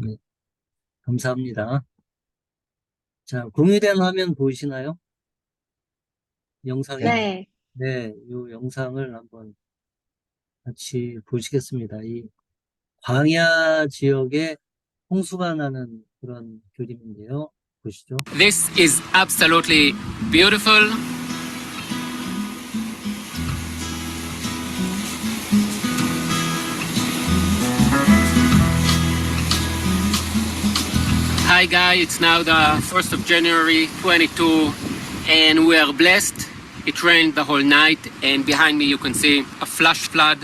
네, 감사합니다. 자, 공유된 화면 보이시나요? 영상이. 네. 네, 이 영상을 한번 같이 보시겠습니다. 이 광야 지역에 홍수가 나는 그런 그림인데요. 보시죠. This is absolutely beautiful. Hi guys, it's now the 1st of January 22 and we are blessed. It rained the whole night and behind me you can see a flash flood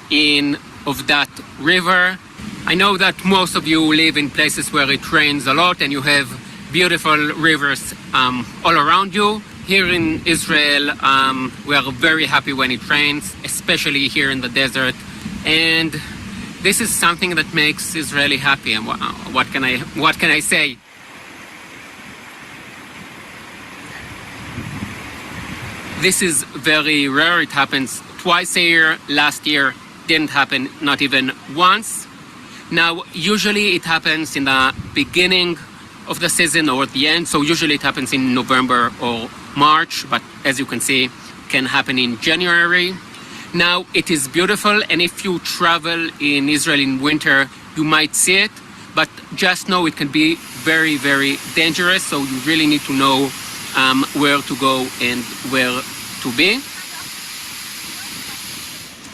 in of that river. I know that most of you live in places where it rains a lot and you have beautiful rivers all around you. Here in Israel, we are very happy when it rains, especially here in the desert. And this is something that makes Israeli happy. And what can I say? This is very rare. It happens twice a year. Last year didn't happen, not even once. Now, usually it happens in the beginning of the season or at the end. So usually it happens in November or March, but as you can see, can happen in January. Now, it is beautiful, and if you travel in Israel in winter, you might see it, but just know it can be very, very dangerous, so you really need to know where to go and where to be.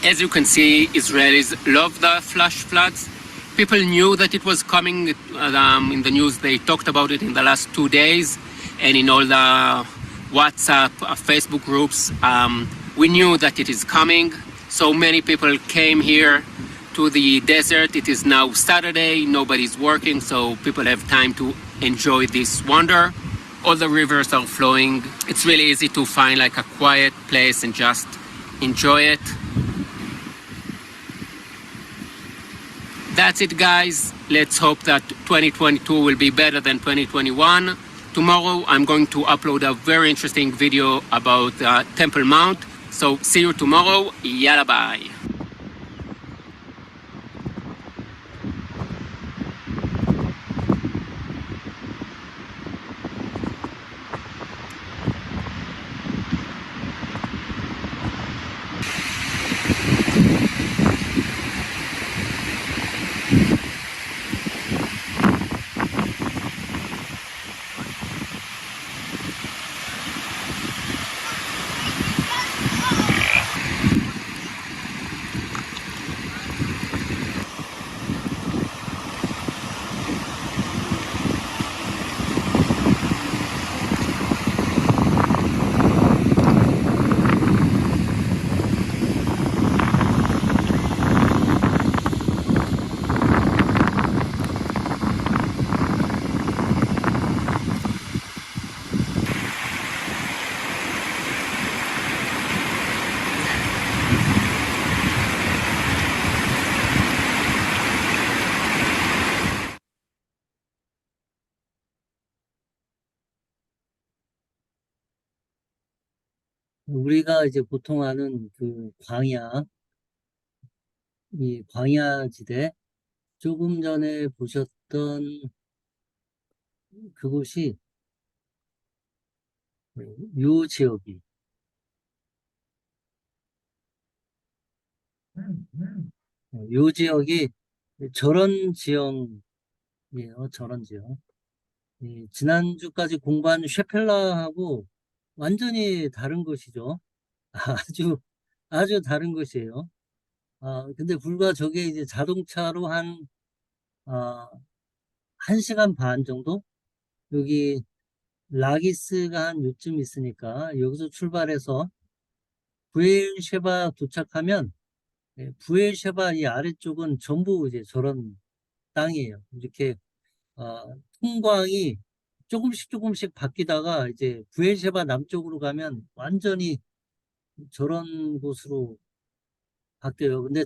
As you can see, Israelis love the flash floods. People knew that it was coming. In the news, they talked about it in the last 2 days, and in all the WhatsApp, Facebook groups, we knew that it is coming. So many people came here to the desert. It is now Saturday, nobody's working, so people have time to enjoy this wonder. All the rivers are flowing. It's really easy to find like a quiet place and just enjoy it. That's it, guys. Let's hope that 2022 will be better than 2021. Tomorrow, I'm going to upload a very interesting video about Temple Mount. So see you tomorrow. Yalla bye. 우리가 이제 보통 아는 그 광야, 이 광야지대, 조금 전에 보셨던 그곳이 요 지역이, 요 지역이 저런 지형이에요, 저런 지형. 지난주까지 공부한 쉐펠라하고 완전히 다른 것이죠. 아주, 아주 다른 것이에요. 근데 불과 저게 이제 자동차로 아, 1시간 반 정도? 여기 라기스가 한 요쯤 있으니까 여기서 출발해서 부엘셰바 도착하면 부엘셰바 이 아래쪽은 전부 이제 저런 땅이에요. 이렇게 풍광이 조금씩 조금씩 바뀌다가 이제 부엘셰바 남쪽으로 가면 완전히 저런 곳으로 바뀌어요. 근데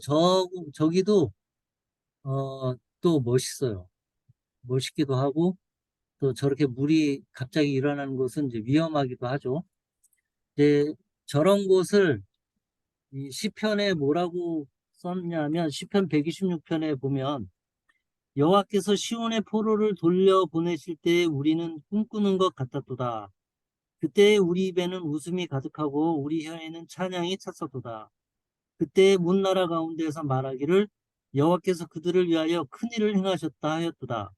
저기도 또 멋있어요. 멋있기도 하고 또 저렇게 물이 갑자기 일어나는 곳은 이제 위험하기도 하죠. 이제 저런 곳을 이 시편에 뭐라고 썼냐면 시편 126편에 보면 여호와께서 시온의 포로를 돌려보내실 때에 우리는 꿈꾸는 것 같았도다. 그때 우리 입에는 웃음이 가득하고 우리 혀에는 찬양이 찼었도다. 그때 문 나라 가운데에서 말하기를 여호와께서 그들을 위하여 큰 일을 행하셨다 하였도다.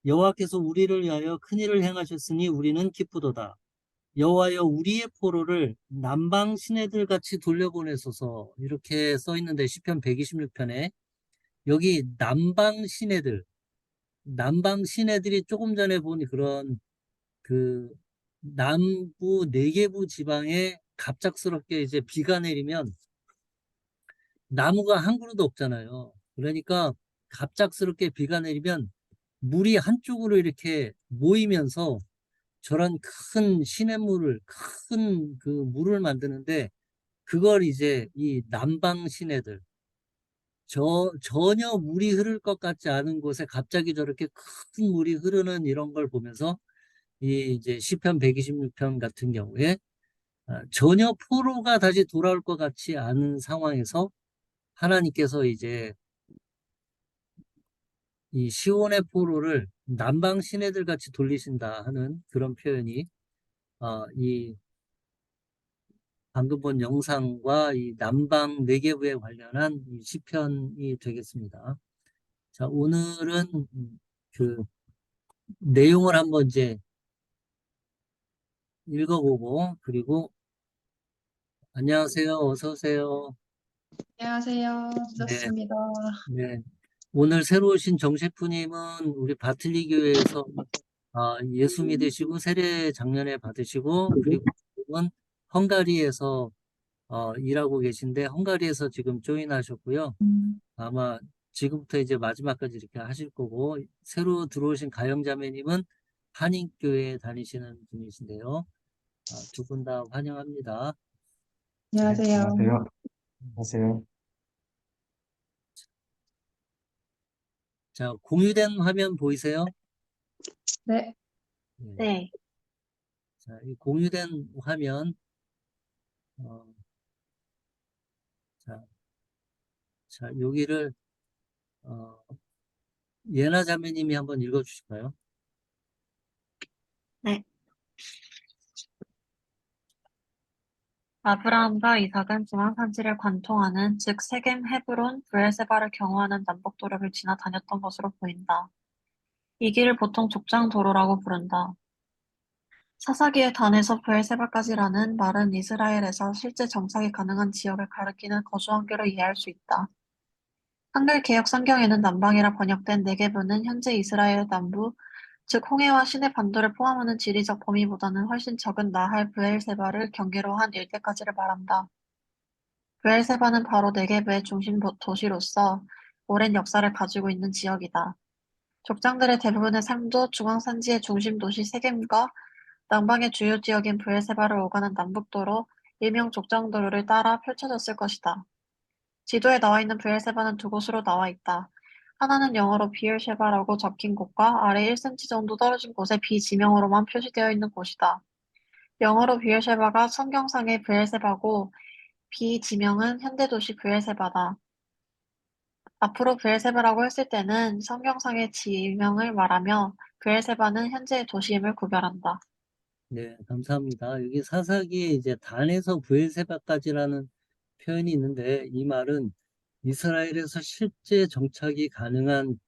여호와께서 우리를 위하여 큰 일을 행하셨으니 우리는 기쁘도다. 여호와여 우리의 포로를 남방 시내들 같이 돌려보내소서. 이렇게 써 있는데 시편 126편에 여기 남방 시내들이 조금 전에 본 그런 그 남부 내계부 지방에 갑작스럽게 이제 비가 내리면 나무가 한 그루도 없잖아요. 그러니까 갑작스럽게 비가 내리면 물이 한쪽으로 이렇게 모이면서 저런 큰 시냇물을, 큰 그 물을 만드는데 그걸 이제 이 남방 시내들, 전혀 물이 흐를 것 같지 않은 곳에 갑자기 저렇게 큰 물이 흐르는 이런 걸 보면서 이 이제 시편 126편 같은 경우에 전혀 포로가 다시 돌아올 것 같지 않은 상황에서 하나님께서 이제 이 시온의 포로를 남방 시내들 같이 돌리신다 하는 그런 표현이 이 방금 본 영상과 이 남방 내계부에 관련한 이 시편이 되겠습니다. 자, 오늘은 그 내용을 한번 이제 읽어보고 그리고 안녕하세요. 어서 오세요. 안녕하세요. 네, 늦었습니다. 네. 오늘 새로 오신 정 셰프님은 우리 바틀리 교회에서 예수 믿으시고 세례 작년에 받으시고 그리고 지금은 헝가리에서 일하고 계신데 헝가리에서 지금 조인하셨고요. 아마 지금부터 이제 마지막까지 이렇게 하실 거고 새로 들어오신 가영자매님은 한인교회에 다니시는 분이신데요. 두 분 다 환영합니다. 네, 안녕하세요. 안녕하세요. 안녕하세요. 자, 공유된 화면 보이세요? 네, 네. 네, 자, 이 공유된 화면 어, 자, 자, 여기를 어, 예나 자매님이 한번 읽어주실까요? 네. 아브라함과 이삭은 중앙 산지를 관통하는 즉 세겜, 헤브론, 브엘세바를 경유하는 남북도로를 지나 다녔던 것으로 보인다. 이 길을 보통 족장도로라고 부른다. 사사기의 단에서 브엘세바까지라는 말은 이스라엘에서 실제 정착이 가능한 지역을 가리키는 거주 한계로 이해할 수 있다. 한글 개역 성경에는 남방이라 번역된 네게브는 현재 이스라엘의 남부, 즉 홍해와 시내 반도를 포함하는 지리적 범위보다는 훨씬 적은 나할 브엘세바를 경계로 한 일대까지를 말한다. 브엘세바는 바로 네게브의 중심 도시로서 오랜 역사를 가지고 있는 지역이다. 족장들의 대부분의 삶도 중앙산지의 중심 도시 세겜과 남방의 주요 지역인 브엘세바를 오가는 남북도로 일명 족장도로를 따라 펼쳐졌을 것이다. 지도에 나와 있는 브엘세바는 두 곳으로 나와 있다. 하나는 영어로 비엘셰바라고 적힌 곳과 아래 1cm 정도 떨어진 곳에 비지명으로만 표시되어 있는 곳이다. 영어로 비엘셰바가 성경상의 브엘세바고 비지명은 현대도시 브엘세바다. 앞으로 브엘세바라고 했을 때는 성경상의 지명을 말하며 브엘세바는 현재의 도시임을 구별한다. 네, 감사합니다. 여기 사사기에 이제 단에서 브엘세바까지라는 표현이 있는데 이 말은 이스라엘에서 실제 정착이 가능한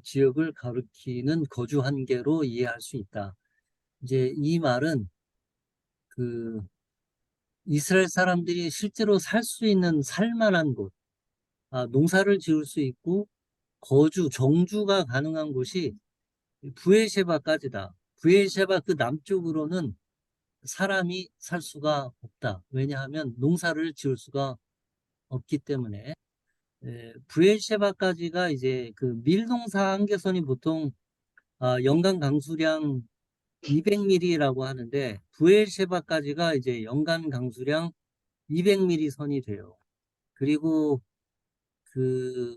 지역을 가리키는 거주 한계로 이해할 수 있다. 이제 이 말은 그 이스라엘 사람들이 실제로 살 수 있는 살만한 곳, 농사를 지을 수 있고 정주가 가능한 곳이 부에셰바까지다. 부에셰바 그 남쪽으로는 사람이 살 수가 없다. 왜냐하면 농사를 지을 수가 없기 때문에. 부에셰바까지가 이제 그 밀농사 한계선이 보통 연간 강수량 200mm라고 하는데 부에셰바까지가 이제 연간 강수량 200mm 선이 돼요. 그리고 그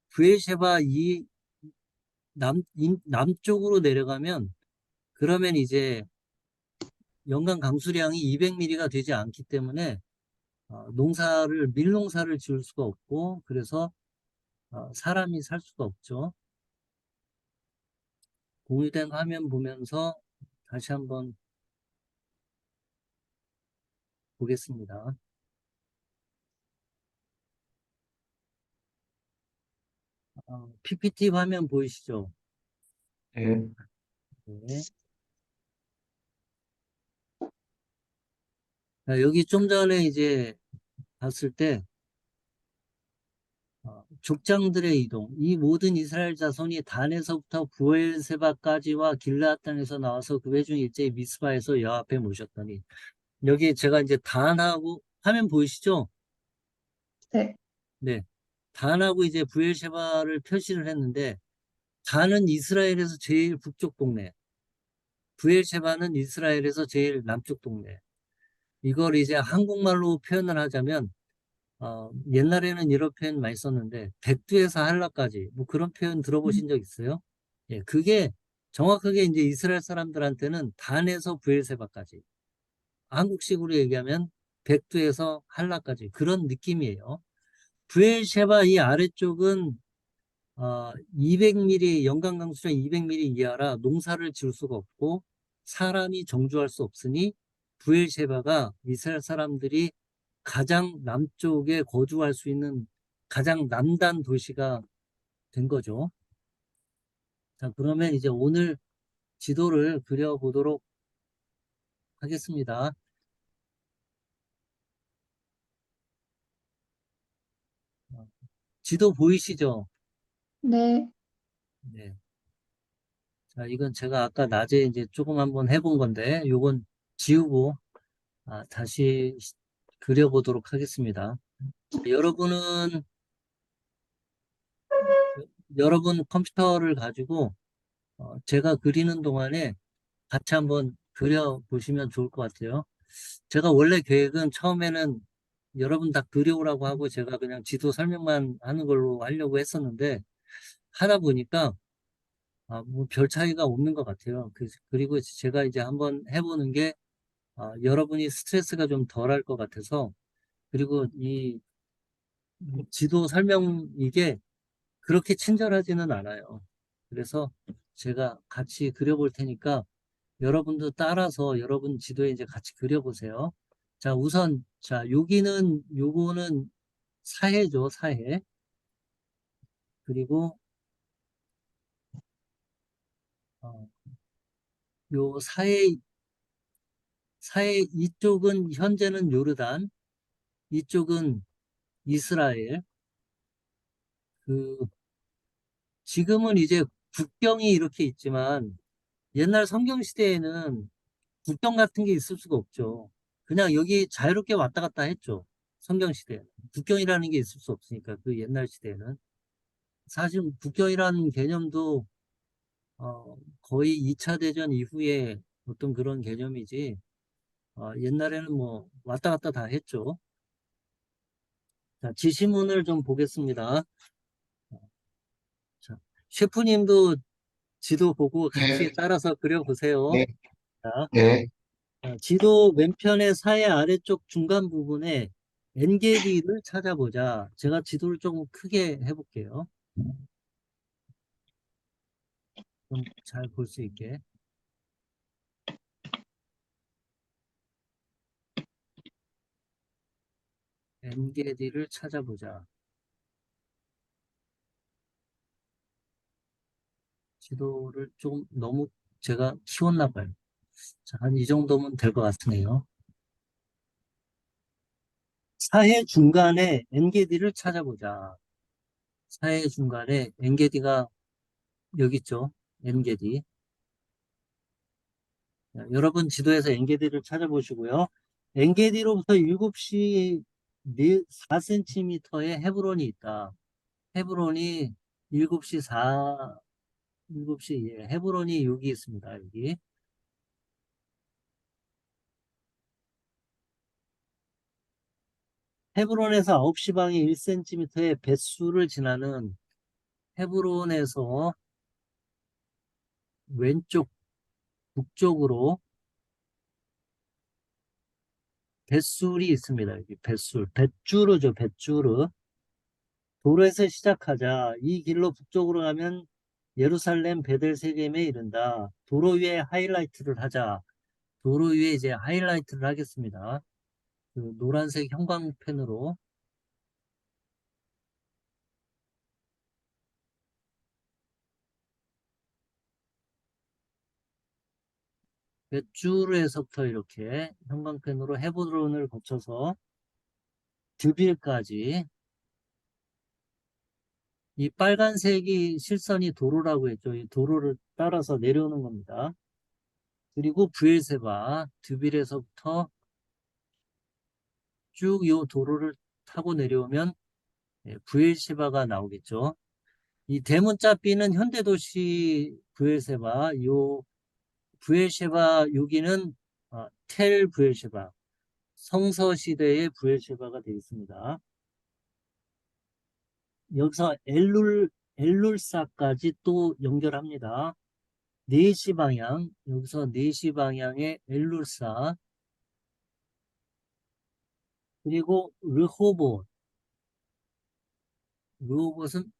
부에셰바 남쪽으로 내려가면 그러면 이제 연간 강수량이 200mm가 되지 않기 때문에 밀농사를 지을 수가 없고 그래서 사람이 살 수가 없죠. 공유된 화면 보면서 다시 한번 보겠습니다. PPT 화면 보이시죠? 네. 네. 자, 여기 좀 전에 이제 봤을 때 족장들의 이동, 이 모든 이스라엘 자손이 단에서부터 부엘세바까지와 길르앗 땅에서 나와서 그 회중 일제히 미스바에서 여호와 앞에 모셨더니, 여기 제가 이제 단하고 화면 보이시죠? 네. 네, 단하고 이제 부엘세바를 표시를 했는데, 단은 이스라엘에서 제일 북쪽 동네, 부엘세바는 이스라엘에서 제일 남쪽 동네. 이걸 이제 한국말로 표현을 하자면 옛날에는 이런 표현 많이 썼는데 백두에서 한라까지 뭐 그런 표현 들어보신 적 있어요? 예, 그게 정확하게 이제 이스라엘 사람들한테는 단에서 부엘세바까지, 한국식으로 얘기하면 백두에서 한라까지 그런 느낌이에요. 부엘세바 이 아래쪽은 200mm 영강 강수량 200mm 이하라 농사를 지을 수가 없고 사람이 정주할 수 없으니 부엘세바가 이스라엘 사람들이 가장 남쪽에 거주할 수 있는 가장 남단 도시가 된 거죠. 자, 그러면 이제 오늘 지도를 그려보도록 하겠습니다. 지도 보이시죠? 네. 네. 자, 이건 제가 아까 낮에 이제 조금 한번 해본 건데, 요건 지우고 다시 그려보도록 하겠습니다. 자, 여러분 컴퓨터를 가지고 제가 그리는 동안에 같이 한번 그려보시면 좋을 것 같아요. 제가 원래 계획은 처음에는 여러분 다 그려오라고 하고 제가 그냥 지도 설명만 하는 걸로 하려고 했었는데 하다 보니까 뭐 별 차이가 없는 것 같아요. 그리고 제가 이제 한번 해보는 게 여러분이 스트레스가 좀 덜 할 것 같아서, 그리고 이 지도 설명 이게 그렇게 친절하지는 않아요. 그래서 제가 같이 그려볼 테니까 여러분도 따라서 여러분 지도에 이제 같이 그려보세요. 자, 우선, 자, 요거는 사해죠, 사해. 그리고, 어, 요 사해 이쪽은 현재는 요르단, 이쪽은 이스라엘. 그, 지금은 이제 국경이 이렇게 있지만 옛날 성경 시대에는 국경 같은 게 있을 수가 없죠. 그냥 여기 자유롭게 왔다 갔다 했죠. 성경 시대에는. 국경이라는 게 있을 수 없으니까, 그 옛날 시대에는. 사실 국경이라는 개념도 거의 2차 대전 이후에 어떤 그런 개념이지, 옛날에는 뭐 왔다 갔다 다 했죠. 자, 지시문을 좀 보겠습니다. 자, 셰프님도 지도 보고 같이 네. 따라서 그려보세요. 네. 자, 네. 지도 왼편의 사의 아래쪽 중간 부분에 엔게디를 찾아보자. 제가 지도를 조금 크게 해볼게요. 좀 잘 볼 수 있게. 엔게디를 찾아보자. 지도를 좀 너무 제가 키웠나 봐요. 자, 한 이 정도면 될 것 같으네요. 사해 중간에 엔게디를 찾아보자. 사해 중간에 엔게디가 여기 있죠. 엔게디. 자, 여러분 지도에서 엔게디를 찾아보시고요. 엔게디로부터 7시 4cm의 헤브론이 있다. 헤브론이 7시 7시, 예, 헤브론이 여기 있습니다. 여기. 헤브론에서 9시 방에 1cm의 벳수를 지나는 헤브론에서 왼쪽 북쪽으로 벳술이 있습니다. 여기 벳술, 벳주르죠, 벳주르. 도로에서 시작하자. 이 길로 북쪽으로 가면 예루살렘 베델세겜에 이른다. 도로 위에 하이라이트를 하자. 도로 위에 이제 하이라이트를 하겠습니다. 그 노란색 형광펜으로 몇 줄에서부터 이렇게 형광펜으로 헤브론을 거쳐서 드빌까지 이 빨간색이 실선이 도로라고 했죠. 이 도로를 따라서 내려오는 겁니다. 그리고 브엘세바 드빌에서부터 쭉 이 도로를 타고 내려오면 브엘세바가 나오겠죠. 이 대문자 B는 현대도시 브엘세바, 요 브엘세바 여기는 텔 브엘세바, 성서시대의 브엘세바가 되겠습니다. 여기서 엘룰사까지 또 연결합니다. 4시 방향, 여기서 4시 방향의 엘룰사, 그리고 르호봇은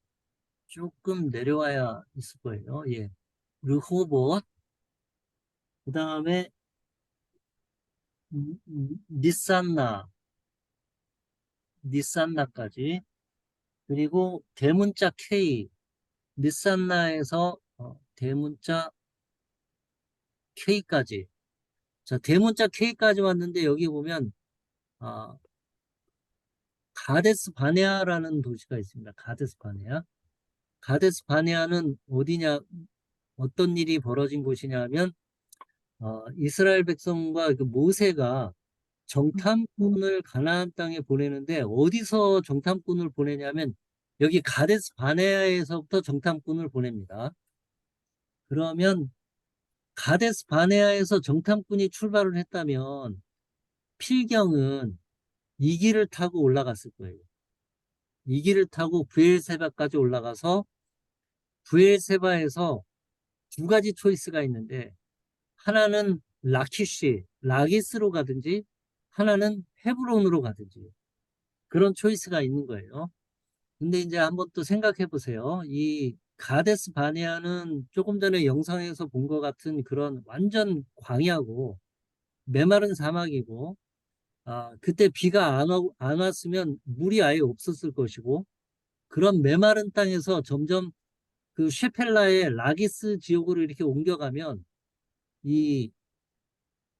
조금 내려와야 있을 거예요. 예. 르호봇, 그 다음에 니산나까지, 그리고 대문자 K, 니산나에서 대문자 K까지. 자, 대문자 K까지 왔는데 여기 보면 가데스 바네아라는 도시가 있습니다. 가데스 바네아. 가데스 바네아는 어디냐, 어떤 일이 벌어진 곳이냐 하면 이스라엘 백성과 그 모세가 정탐꾼을 가나안 땅에 보내는데 어디서 정탐꾼을 보내냐면 여기 가데스 바네아에서부터 정탐꾼을 보냅니다. 그러면 가데스 바네아에서 정탐꾼이 출발을 했다면 필경은 이 길을 타고 올라갔을 거예요. 이 길을 타고 브엘세바까지 올라가서 브엘세바에서 두 가지 초이스가 있는데 하나는 라기스로 가든지 하나는 헤브론으로 가든지 그런 초이스가 있는 거예요. 근데 이제 한번 또 생각해 보세요. 이 가데스 바네아는 조금 전에 영상에서 본 것 같은 그런 완전 광야고 메마른 사막이고 그때 비가 안 왔으면 물이 아예 없었을 것이고 그런 메마른 땅에서 점점 그 쉐펠라의 라기스 지역으로 이렇게 옮겨가면 이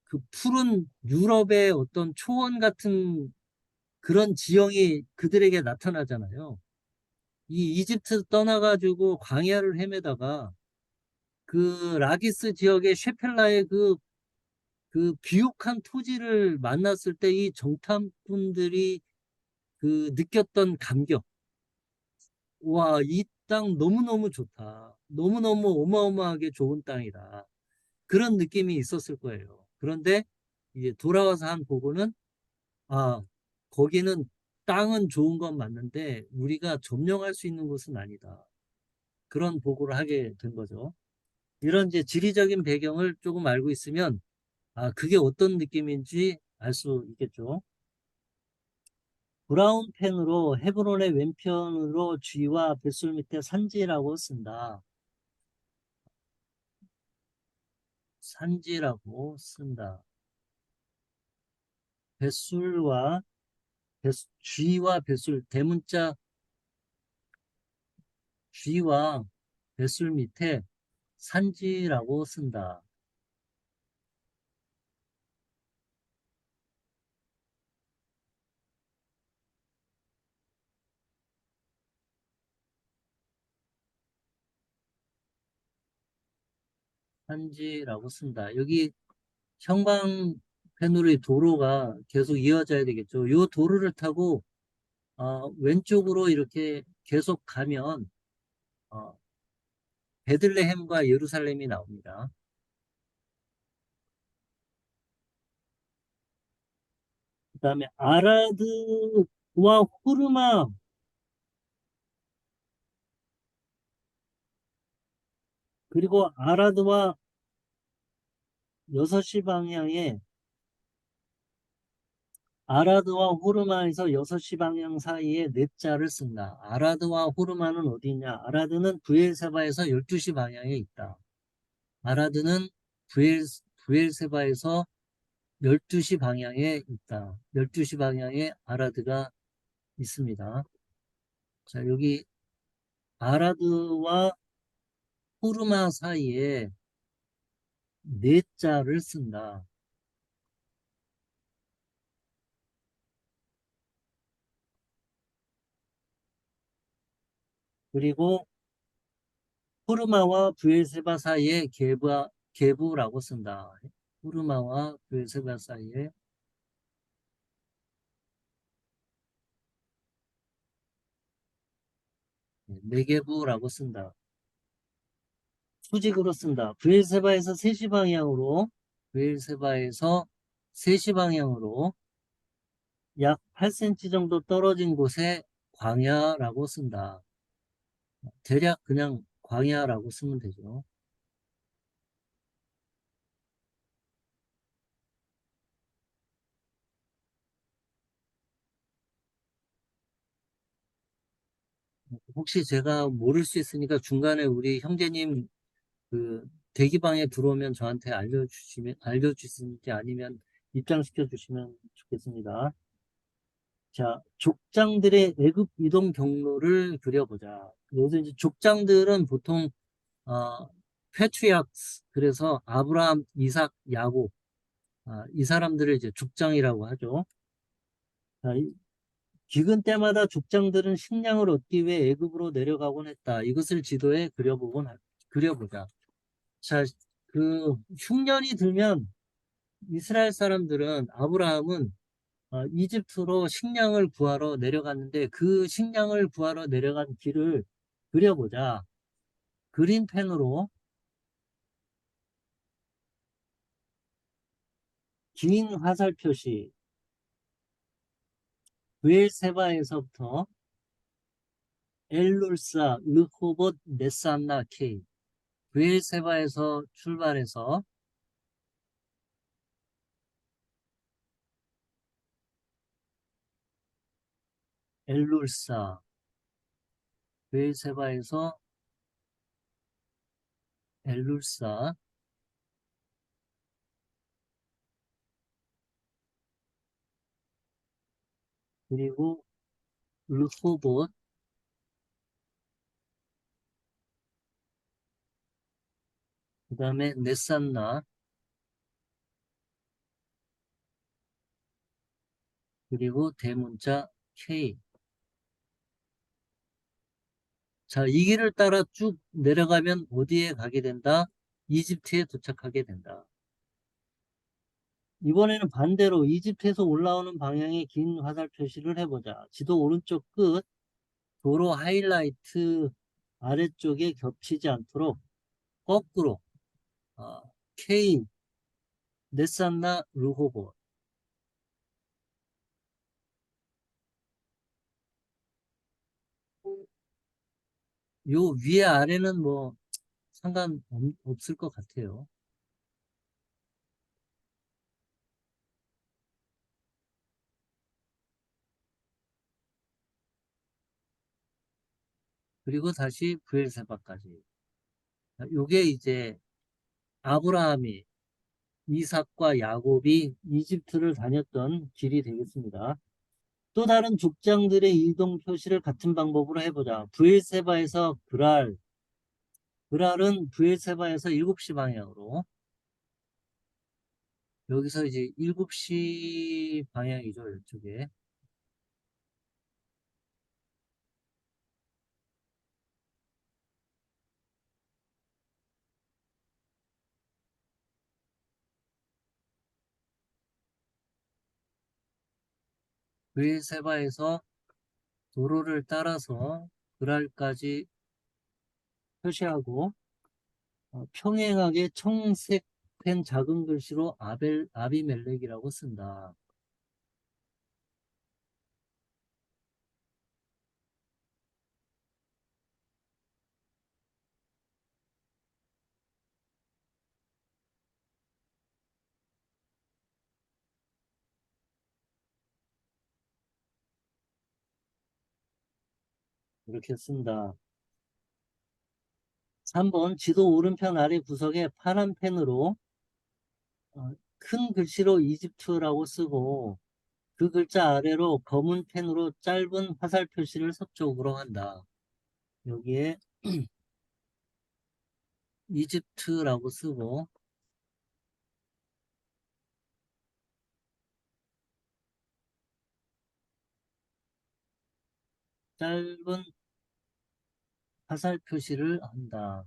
그 푸른 유럽의 어떤 초원 같은 그런 지형이 그들에게 나타나잖아요. 이 이집트 떠나가지고 광야를 헤매다가 그 라기스 지역의 쉐펠라의 그 비옥한 토지를 만났을 때 이 정탐꾼들이 그 느꼈던 감격. 와, 이 땅 너무너무 좋다. 너무너무 어마어마하게 좋은 땅이다. 그런 느낌이 있었을 거예요. 그런데 이제 돌아와서 한 보고는 아, 거기는 땅은 좋은 건 맞는데 우리가 점령할 수 있는 곳은 아니다. 그런 보고를 하게 된 거죠. 이런 이제 지리적인 배경을 조금 알고 있으면 그게 어떤 느낌인지 알 수 있겠죠. 브라운 펜으로 헤브론의 왼편으로 쥐와 뱃술 밑에 산지라고 쓴다. 산지라고 쓴다. 뱃술과 쥐와 뱃술, 대문자 쥐와 뱃술 밑에 산지라고 쓴다. 산지라고 쓴다. 여기 형광펜으로의 도로가 계속 이어져야 되겠죠. 이 도로를 타고 왼쪽으로 이렇게 계속 가면 어, 베들레헴과 예루살렘이 나옵니다. 그 다음에 아라드와 후르마, 그리고 아라드와 6시 방향에 아라드와 호르마에서 6시 방향 사이에 네 자를 쓴다. 아라드와 호르마는 어디 있냐? 아라드는 브엘세바에서 12시 방향에 있다. 아라드는 브엘세바에서 12시 방향에 있다. 12시 방향에 아라드가 있습니다. 자, 여기 아라드와 호르마 사이에 네 자를 쓴다. 그리고 호르마와 브엘세바 사이에 게부라고 쓴다. 호르마와 브엘세바 사이에 네게부라고 쓴다. 수직으로 쓴다. 브엘세바에서 3시 방향으로 브엘세바에서 3시 방향으로 약 8cm 정도 떨어진 곳에 광야라고 쓴다. 대략 그냥 광야라고 쓰면 되죠. 혹시 제가 모를 수 있으니까 중간에 우리 형제님 그 대기방에 들어오면 저한테 알려주시는지 아니면 입장시켜 주시면 좋겠습니다. 자, 족장들의 애굽 이동 경로를 그려보자. 여기서 이제 족장들은 보통 패트리악스, 그래서 아브라함, 이삭, 야곱, 이 사람들을 이제 족장이라고 하죠. 자, 기근 때마다 족장들은 식량을 얻기 위해 애굽으로 내려가곤 했다. 이것을 지도에 그려보자. 자, 그 흉년이 들면 이스라엘 사람들은 아브라함은 이집트로 식량을 구하러 내려갔는데 그 식량을 구하러 내려간 길을 그려보자. 그린펜으로 긴 화살 표시, 브엘세바에서부터 엘룰사, 르호봇, 네산나, 케이. 브엘세바에서 출발해서 엘룰사, 브엘세바에서 엘룰사, 그리고 르호봇, 그 다음에 네산나, 그리고 대문자 K. 자, 이 길을 따라 쭉 내려가면 어디에 가게 된다? 이집트에 도착하게 된다. 이번에는 반대로 이집트에서 올라오는 방향의 긴 화살 표시를 해보자. 지도 오른쪽 끝, 도로 하이라이트 아래쪽에 겹치지 않도록 거꾸로 K, 네산나, 르호보. 요 위에 아래는 뭐 상관없을 것 같아요. 그리고 다시 브엘세바까지. 요게 이제 아브라함이 이삭과 야곱이 이집트를 다녔던 길이 되겠습니다. 또 다른 족장들의 이동 표시를 같은 방법으로 해보자. 브엘세바에서 그랄은 브엘세바에서 7시 방향으로, 여기서 이제 7시 방향이죠, 이쪽에. 브엘세바에서 도로를 따라서 그랄까지 표시하고, 평행하게 청색펜 작은 글씨로 아비멜렉이라고 쓴다. 이렇게 쓴다. 3번 지도 오른편 아래 구석에 파란 펜으로 큰 글씨로 이집트라고 쓰고 그 글자 아래로 검은 펜으로 짧은 화살 표시를 서쪽으로 한다. 여기에 이집트라고 쓰고 짧은 화살 표시를 한다.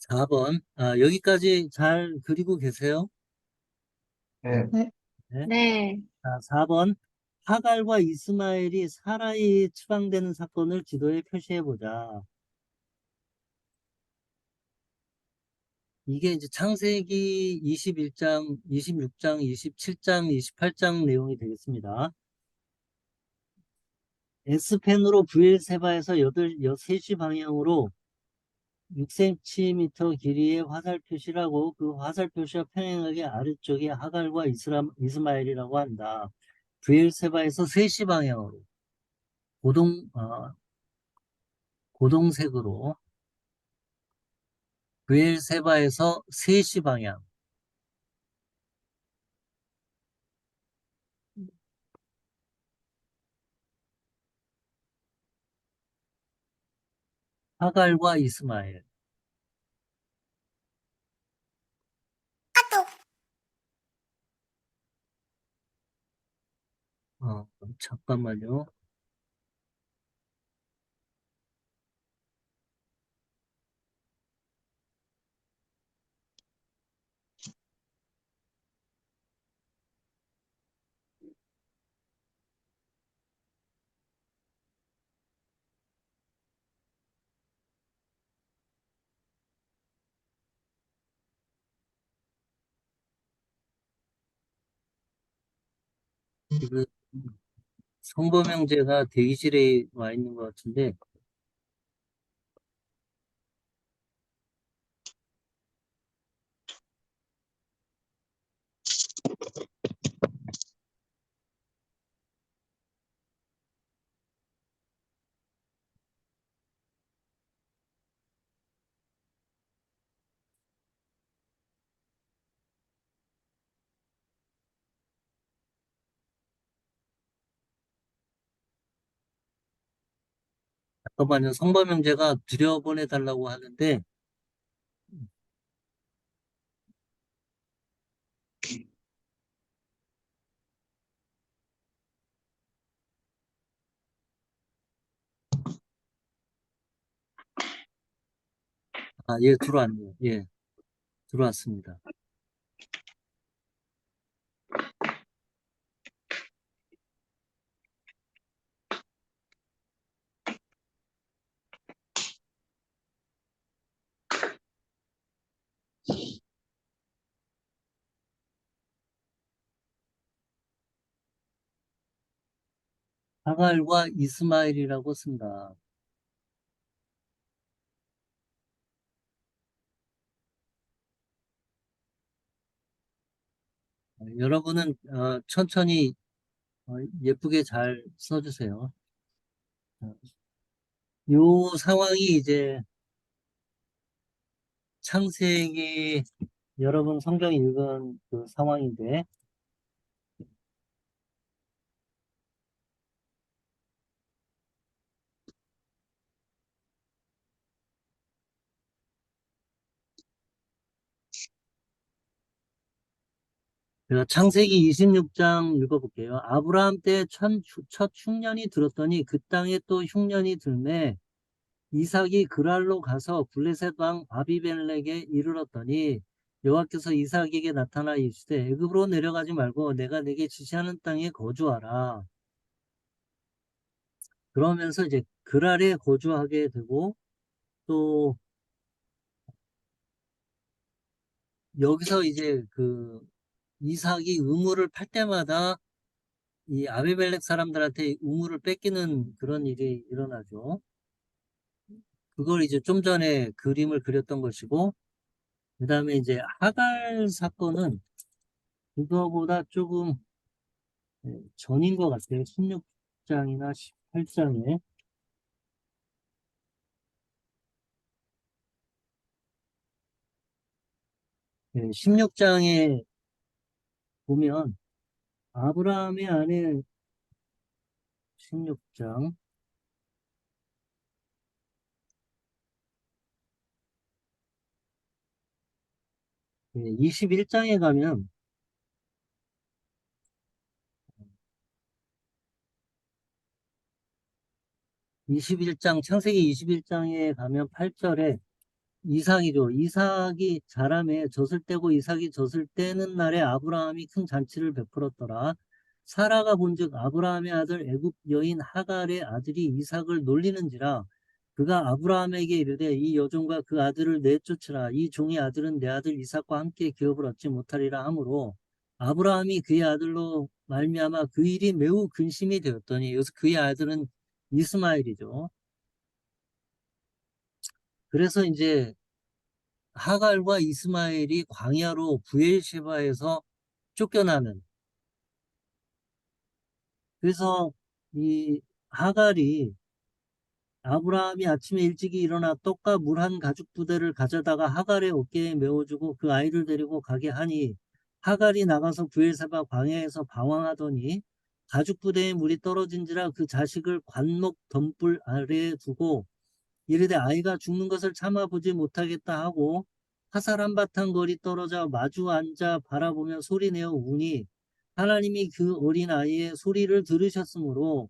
4번. 여기까지 잘 그리고 계세요? 네. 네. 네. 네. 4번. 하갈과 이스마엘이 사라이 추방되는 사건을 지도에 표시해보자. 이게 이제 창세기 21장, 26장, 27장, 28장 내용이 되겠습니다. S펜으로 브엘세바에서 3시 방향으로 6cm 길이의 화살 표시라고 그 화살 표시와 평행하게 아래쪽에 하갈과 이스마엘이라고 한다. 브엘세바에서 3시 방향으로 고동색으로 브엘세바에서 3시 방향 하갈과 이스마엘. 잠깐만요. 지금 성범형제가 대기실에 와 있는 것 같은데 잠깐만요. 성범형제가 들여보내달라고 하는데 예, 들어왔네요. 예, 들어왔습니다. 하갈과 이스마엘이라고 쓴다. 여러분은 천천히 예쁘게 잘 써주세요. 요 상황이 이제 창세기 여러분 성경 읽은 그 상황인데 제가 창세기 26장 읽어볼게요. 아브라함 때 첫 흉년이 들었더니 그 땅에 또 흉년이 들매 이삭이 그랄로 가서 블레셋 왕 아비멜렉에 이르렀더니 여호와께서 이삭에게 나타나 이르시되 애굽으로 내려가지 말고 내가 네게 지시하는 땅에 거주하라. 그러면서 이제 그랄에 거주하게 되고 또 여기서 이제 그 이삭이 우물을 팔 때마다 이 아비멜렉 사람들한테 우물을 뺏기는 그런 일이 일어나죠. 그걸 이제 좀 전에 그림을 그렸던 것이고 그 다음에 이제 하갈 사건은 그거보다 조금 전인 것 같아요. 16장이나 18장에. 16장에 보면 아브라함의 아내 16장 21장에 가면 21장 창세기 21장에 가면 8절에 이삭이죠. 이삭이 자라매 젖을 떼고 이삭이 젖을 떼는 날에 아브라함이 큰 잔치를 베풀었더라. 사라가 본즉 아브라함의 아들 애굽 여인 하갈의 아들이 이삭을 놀리는지라 그가 아브라함에게 이르되 이 여종과 그 아들을 내쫓으라. 이 종의 아들은 내 아들 이삭과 함께 기업을 얻지 못하리라 하므로 아브라함이 그의 아들로 말미암아 그 일이 매우 근심이 되었더니 여기서 그의 아들은 이스마엘이죠. 그래서 이제 하갈과 이스마엘이 광야로 부엘셰바에서 쫓겨나는. 그래서 이 하갈이 아브라함이 아침에 일찍이 일어나 떡과 물 한 가죽 부대를 가져다가 하갈의 어깨에 메워주고 그 아이를 데리고 가게 하니 하갈이 나가서 부엘세바 광야에서 방황하더니 가죽 부대에 물이 떨어진지라 그 자식을 관목 덤불 아래에 두고 이르되 아이가 죽는 것을 참아보지 못하겠다 하고 화살 한바탕 거리 떨어져 마주 앉아 바라보며 소리내어 우니 하나님이 그 어린 아이의 소리를 들으셨으므로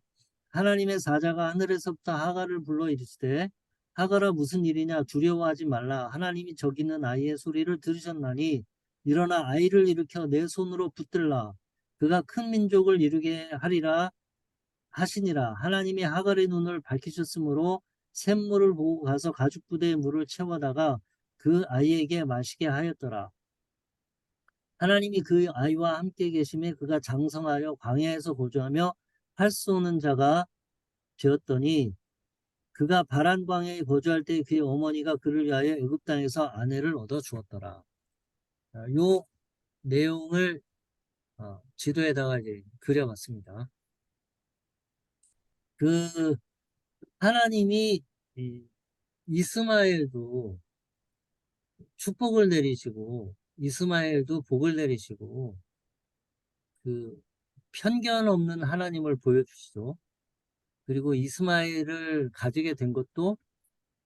하나님의 사자가 하늘에서부터 하갈을 불러 이르시되 하갈아 무슨 일이냐 두려워하지 말라 하나님이 저기 있는 아이의 소리를 들으셨나니 일어나 아이를 일으켜 내 손으로 붙들라 그가 큰 민족을 이루게 하리라 하시니라. 하나님이 하갈의 눈을 밝히셨으므로 샘물을 보고 가서 가죽 부대에 물을 채워다가 그 아이에게 마시게 하였더라. 하나님이 그 아이와 함께 계심에 그가 장성하여 광야에서 거주하며 할 수 없는 자가 되었더니 그가 바란 광야에 거주할 때 그의 어머니가 그를 위하여 애굽 땅에서 아내를 얻어 주었더라. 요 내용을 지도에다가 이제 그려봤습니다. 그 하나님이 이스마엘도 축복을 내리시고 이스마엘도 복을 내리시고 그 편견 없는 하나님을 보여주시죠. 그리고 이스마엘을 가지게 된 것도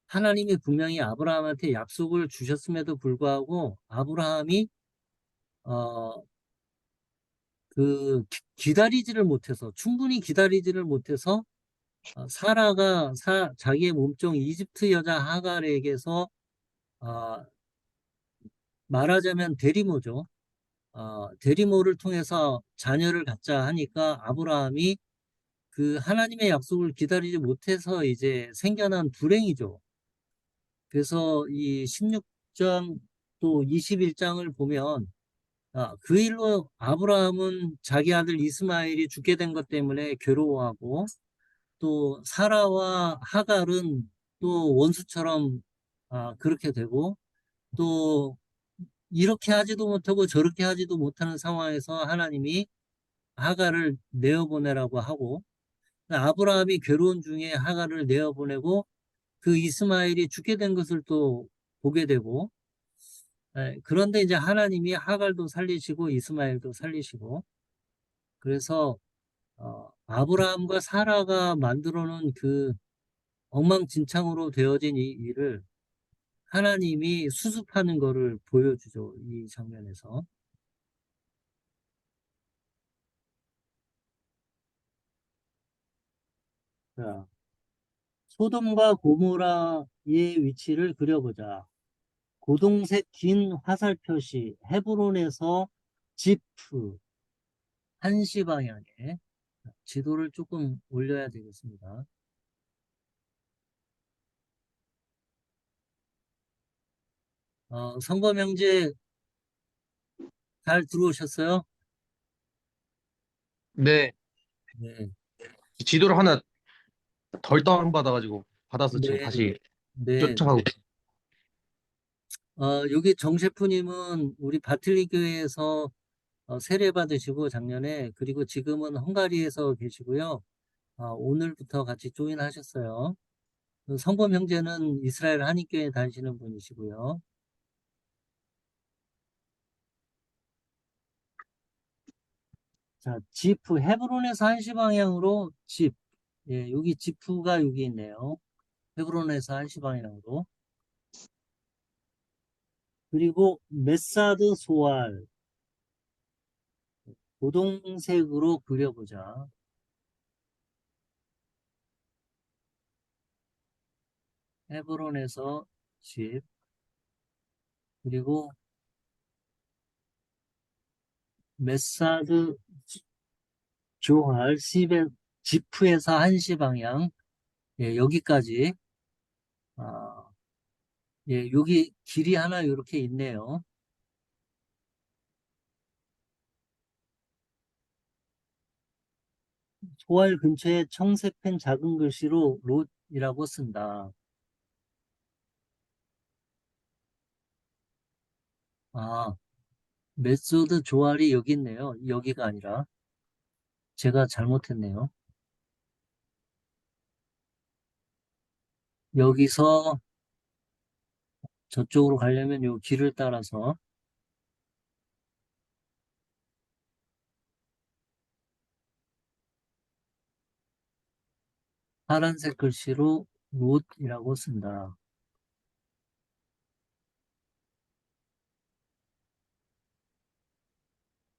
하나님이 분명히 아브라함한테 약속을 주셨음에도 불구하고 아브라함이 어, 기다리지를 못해서 충분히 기다리지를 못해서 사라가 자기의 몸종 이집트 여자 하갈에게서 어, 말하자면 대리모죠. 대리모를 통해서 자녀를 갖자 하니까 아브라함이 그 하나님의 약속을 기다리지 못해서 이제 생겨난 불행이죠. 그래서 이 16장 또 21장을 보면 그 일로 아브라함은 자기 아들 이스마엘이 죽게 된 것 때문에 괴로워하고 또 사라와 하갈은 또 원수처럼 그렇게 되고 또 이렇게 하지도 못하고 저렇게 하지도 못하는 상황에서 하나님이 하갈을 내어보내라고 하고 아브라함이 괴로운 중에 하갈을 내어보내고 그 이스마엘이 죽게 된 것을 또 보게 되고 그런데 이제 하나님이 하갈도 살리시고 이스마엘도 살리시고 그래서 아브라함과 사라가 만들어 놓은 그 엉망진창으로 되어진 이 일을 하나님이 수습하는 것을 보여주죠. 이 장면에서. 자, 소돔과 고모라의 위치를 그려보자. 고동색 긴 화살 표시 헤브론에서 지프 1시 방향에 지도를 조금 올려야 되겠습니다. 선거 명제 잘 들어오셨어요? 네, 네, 지도를 하나 덜 다운받아가지고 받아서 지금 네, 다시 네, 네. 쫓아가고. 여기 정 셰프님은 우리 바틀리 교회에서 세례 받으시고 작년에 그리고 지금은 헝가리에서 계시고요. 오늘부터 같이 조인하셨어요. 성범 형제는 이스라엘 한인교회 다니시는 분이시고요. 자, 지프 헤브론에서 한시 방향으로 집. 예, 여기 지프가 여기 있네요. 헤브론에서 한시 방향으로. 그리고 메사드 소알. 고동색으로 그려보자. 헤브론에서 집. 그리고 메사드 조할 시베 지프에서 한시 방향. 예, 여기까지. 아, 예, 여기 길이 하나 이렇게 있네요. 소알 근처에 청색펜 작은 글씨로 롯이라고 쓴다. 아, 메소드 조알이 여기 있네요. 여기가 아니라. 제가 잘못했네요. 여기서 저쪽으로 가려면 요 길을 따라서 파란색 글씨로 롯이라고 쓴다.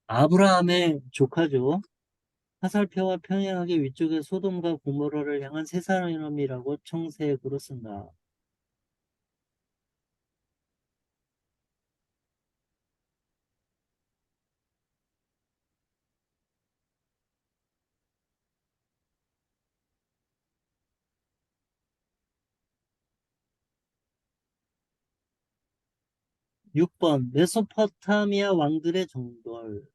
아브라함의 조카죠. 화살표와 평행하게 위쪽에 소돔과 고모라를 향한 세 사람이라고 청색으로 쓴다. 6번 메소포타미아 왕들의 정돌.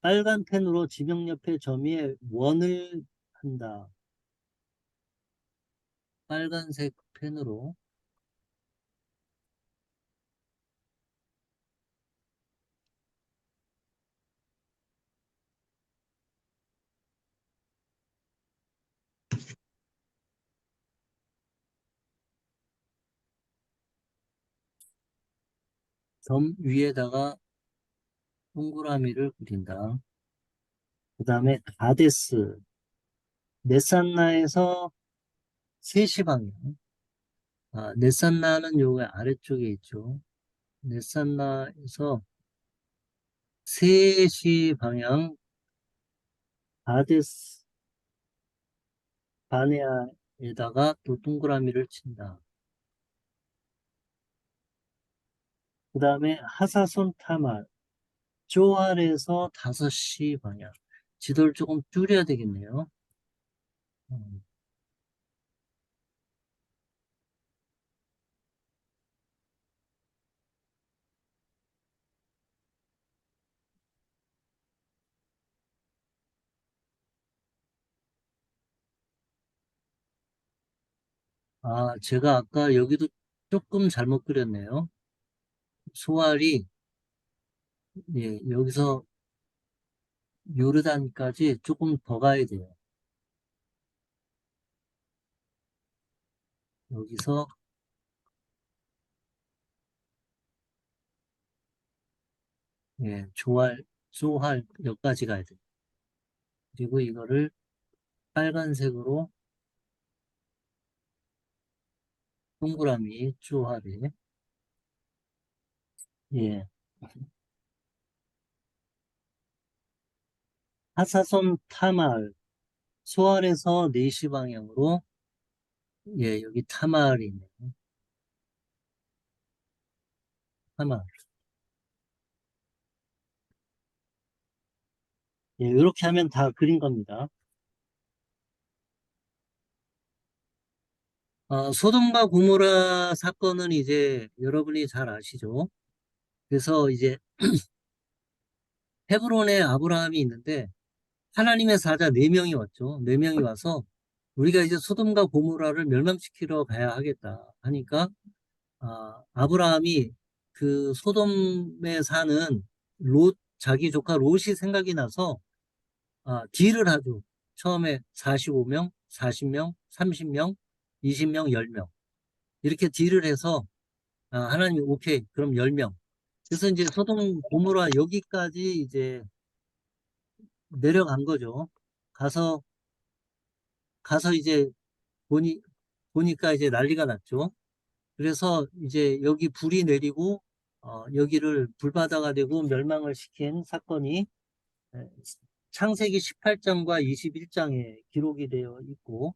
빨간 펜으로 지명 옆에 점위에 원을 한다. 빨간색 펜으로. 점 위에다가 동그라미를 그린다. 그 다음에 가데스. 넷산나에서 3시 방향. 넷산나는 여기 아래쪽에 있죠. 넷산나에서 3시 방향 가데스 바네아에다가 또 동그라미를 친다. 그 다음에 하사손 타말. 조알에서 5시 방향. 지도를 조금 줄여야 되겠네요. 음. 제가 아까 여기도 조금 잘못 그렸네요. 소알이, 예, 여기서 요르단까지 조금 더 가야 돼요. 여기서, 예, 소할, 여기까지 가야 돼요. 그리고 이거를 빨간색으로 동그라미 쪼하래. 예. 하사손 타말, 소알에서 4시 방향으로, 예, 여기 타말이 있네요. 타말. 예, 이렇게 하면 다 그린 겁니다. 소돔과 고모라 사건은 이제 여러분이 잘 아시죠? 그래서 이제 헤브론에 아브라함이 있는데 하나님의 사자 4명이 왔죠. 4명이 와서 우리가 이제 소돔과 고모라를 멸망시키러 가야 하겠다 하니까 아브라함이 그 소돔에 사는 자기 조카 롯이 생각이 나서 딜을 하죠. 처음에 45명, 40명, 30명, 20명, 10명. 이렇게 딜을 해서 하나님이 오케이, 그럼 10명. 그래서 이제 소돔 고모라 여기까지 이제 내려간 거죠. 가서 이제 보니까 이제 난리가 났죠. 그래서 이제 여기 불이 내리고 여기를 불바다가 되고 멸망을 시킨 사건이 에, 창세기 18장과 21장에 기록이 되어 있고,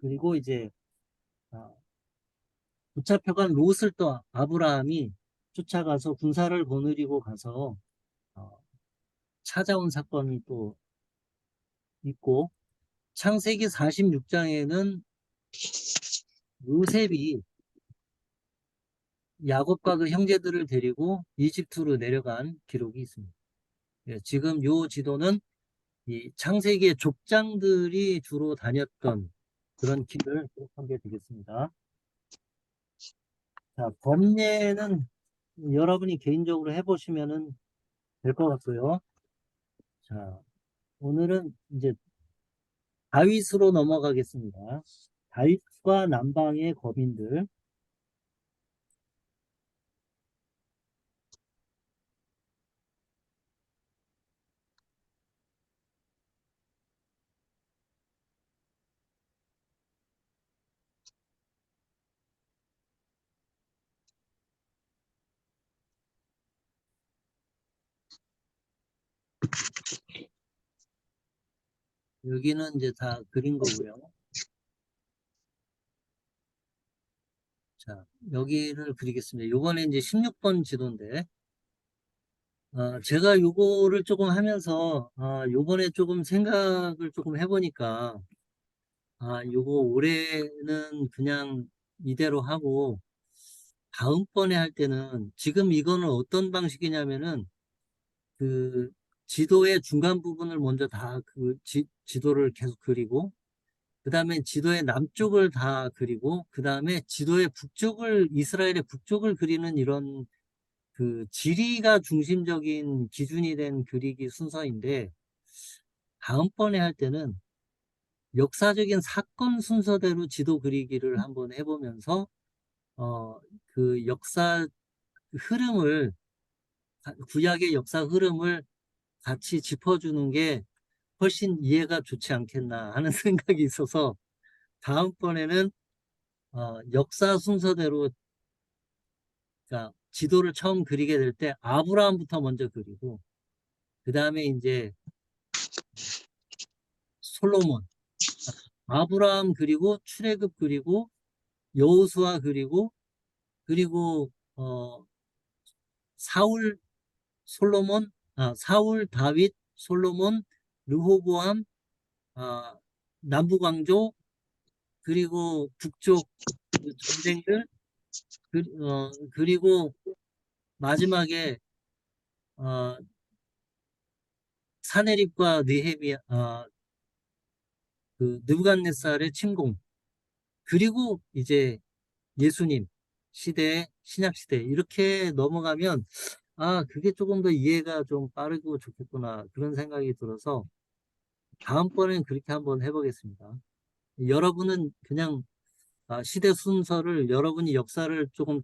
그리고 이제 어, 붙잡혀간 롯을 또 아브라함이 쫓아가서 군사를 거느리고 가서 어, 찾아온 사건이 또 있고, 창세기 46장에는 요셉이 야곱과 그 형제들을 데리고 이집트로 내려간 기록이 있습니다. 예, 지금 요 지도는 이 창세기의 족장들이 주로 다녔던 그런 길을 기록한 게 되겠습니다. 자, 범례는 여러분이 개인적으로 해보시면 될 것 같고요. 자, 오늘은 이제 다윗으로 넘어가겠습니다. 다윗과 남방의 거민들. 여기는 이제 다 그린 거고요. 자, 여기를 그리겠습니다. 요번에 이제 16번 지도인데, 제가 요거를 조금 하면서, 요번에 조금 생각을 조금 해보니까, 요거 올해는 그냥 이대로 하고, 다음번에 할 때는, 지금 이거는 어떤 방식이냐면은, 그, 지도의 중간 부분을 먼저 다 지도를 계속 그리고, 그 다음에 지도의 남쪽을 다 그리고, 그 다음에 지도의 이스라엘의 북쪽을 그리는 이런 그 지리가 중심적인 기준이 된 그리기 순서인데, 다음번에 할 때는 역사적인 사건 순서대로 지도 그리기를 한번 해보면서, 그 역사 흐름을, 구약의 역사 흐름을 같이 짚어주는 게 훨씬 이해가 좋지 않겠나 하는 생각이 있어서, 다음번에는 역사 순서대로, 그러니까 지도를 처음 그리게 될 때 아브라함부터 먼저 그리고, 그 다음에 이제 솔로몬, 아브라함 그리고 출애굽 그리고 여호수아 그리고 사울, 사울, 다윗, 솔로몬, 르호보암, 아, 남부광조, 그리고 북쪽 그 전쟁들, 그리고 마지막에 어, 사네립과 느헤미야, 그 느부갓네살의 침공, 그리고 이제 예수님 시대, 신약 시대 이렇게 넘어가면 그게 조금 더 이해가 좀 빠르고 좋겠구나 그런 생각이 들어서 다음번엔 그렇게 한번 해보겠습니다. 여러분은 그냥 시대 순서를 여러분이 역사를 조금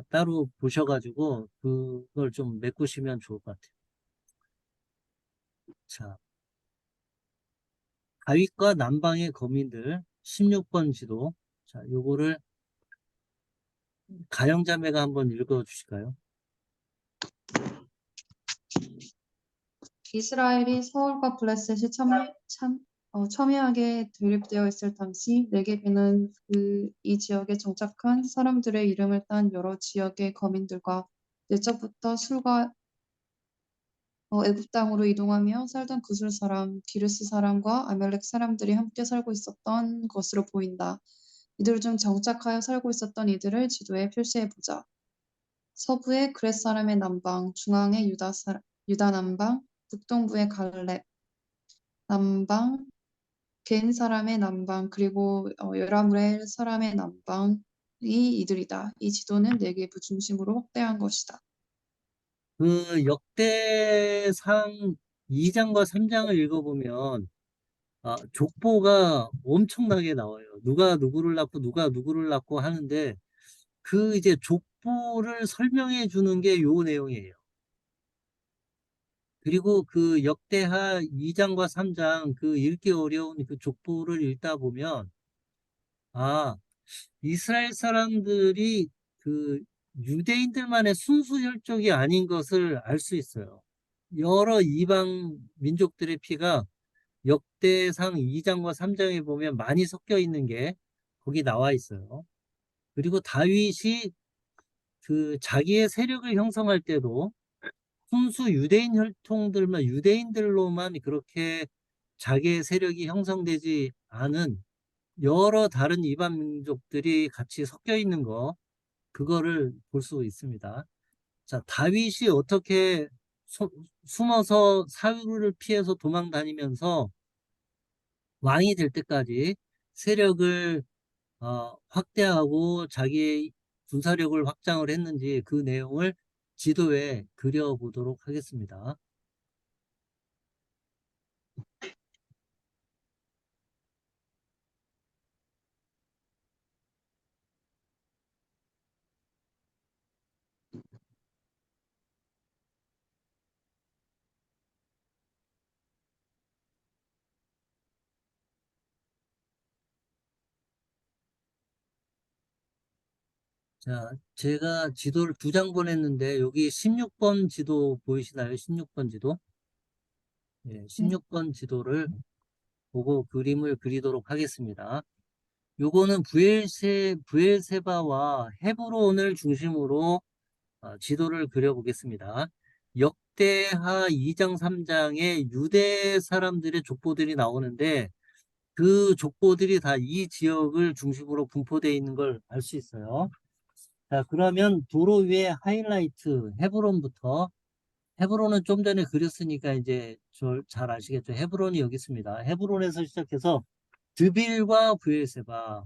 따로 보셔가지고 그걸 좀 메꾸시면 좋을 것 같아요. 자, 다윗과 남방의 거민들 16번 지도. 자, 요거를 가영자매가 한번 읽어 주실까요? 이스라엘이 서울과 블레셋이 첨예하게 대립되어 있을 당시 네겝에는 이 지역에 정착한 사람들의 이름을 딴 여러 지역의 거민들과 옛적부터 술과 애굽 땅으로 이동하며 살던 구슬 사람, 기르스 사람과 아멜렉 사람들이 함께 살고 있었던 것으로 보인다. 이들 중 정착하여 살고 있었던 이들을 지도에 표시해 보자. 서부의 그렛 사람의 남방, 중앙의 유다 남방, 북동부의 갈렙 남방, 겐 사람의 남방, 그리고 여라무엘 사람의 남방, 이들이다. 이 지도는 네게부 중심으로 확대한 것이다. 그 역대상 2장과 3장을 읽어보면 족보가 엄청나게 나와요. 누가 누구를 낳고 누가 누구를 낳고 하는데 그 이제 족보를 설명해 주는 게 요 내용이에요. 그리고 그 역대하 2장과 3장 그 읽기 어려운 그 족보를 읽다 보면 아, 이스라엘 사람들이 그 유대인들만의 순수 혈족이 아닌 것을 알 수 있어요. 여러 이방 민족들의 피가 역대상 2장과 3장에 보면 많이 섞여 있는 게 거기 나와 있어요. 그리고 다윗이 그 자기의 세력을 형성할 때도 순수 유대인 혈통들만 유대인들로만 그렇게 자기의 세력이 형성되지 않은 여러 다른 이방 민족들이 같이 섞여 있는 거 그거를 볼 수 있습니다. 자, 다윗이 어떻게 숨어서 사울을 피해서 도망 다니면서 왕이 될 때까지 세력을 확대하고 자기의 군사력을 확장을 했는지 그 내용을 지도에 그려보도록 하겠습니다. 자, 제가 지도를 2장 보냈는데 여기 16번 지도 보이시나요? 16번 지도? 예, 네. 16번 지도를 보고 그림을 그리도록 하겠습니다. 요거는 부엘세바와 헤브론을 중심으로 지도를 그려보겠습니다. 역대하 2장, 3장에 유대 사람들의 족보들이 나오는데 그 족보들이 다 이 지역을 중심으로 분포되어 있는 걸 알 수 있어요. 자, 그러면 도로 위에 하이라이트 헤브론부터 헤브론은 좀 전에 그렸으니까 이제 잘 아시겠죠? 헤브론이 여기 있습니다. 헤브론에서 시작해서 드빌과 브엘세바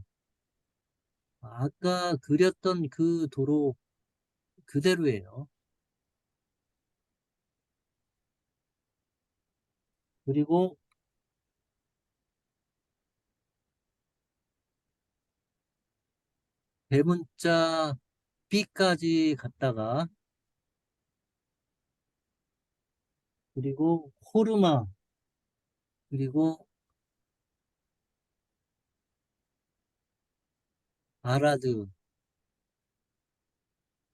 아까 그렸던 그 도로 그대로예요. 그리고 대문자 B까지 갔다가 그리고 호르마 그리고 아라드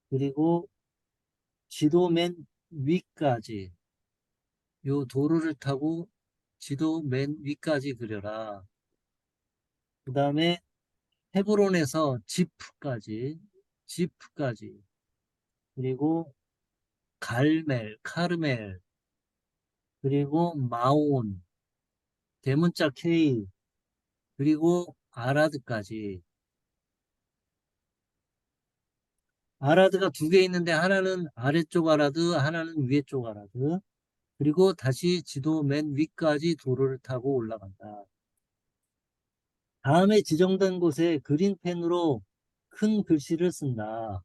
그리고 지도 맨 위까지 요 도로를 타고 지도 맨 위까지 그려라. 그 다음에 헤브론에서 지프까지 그리고 카르멜 그리고 마온 대문자 K 그리고 아라드까지 아라드가 2개 있는데 하나는 아래쪽 아라드 하나는 위쪽 아라드 그리고 다시 지도 맨 위까지 도로를 타고 올라간다. 다음에 지정된 곳에 그린펜으로 큰 글씨를 쓴다.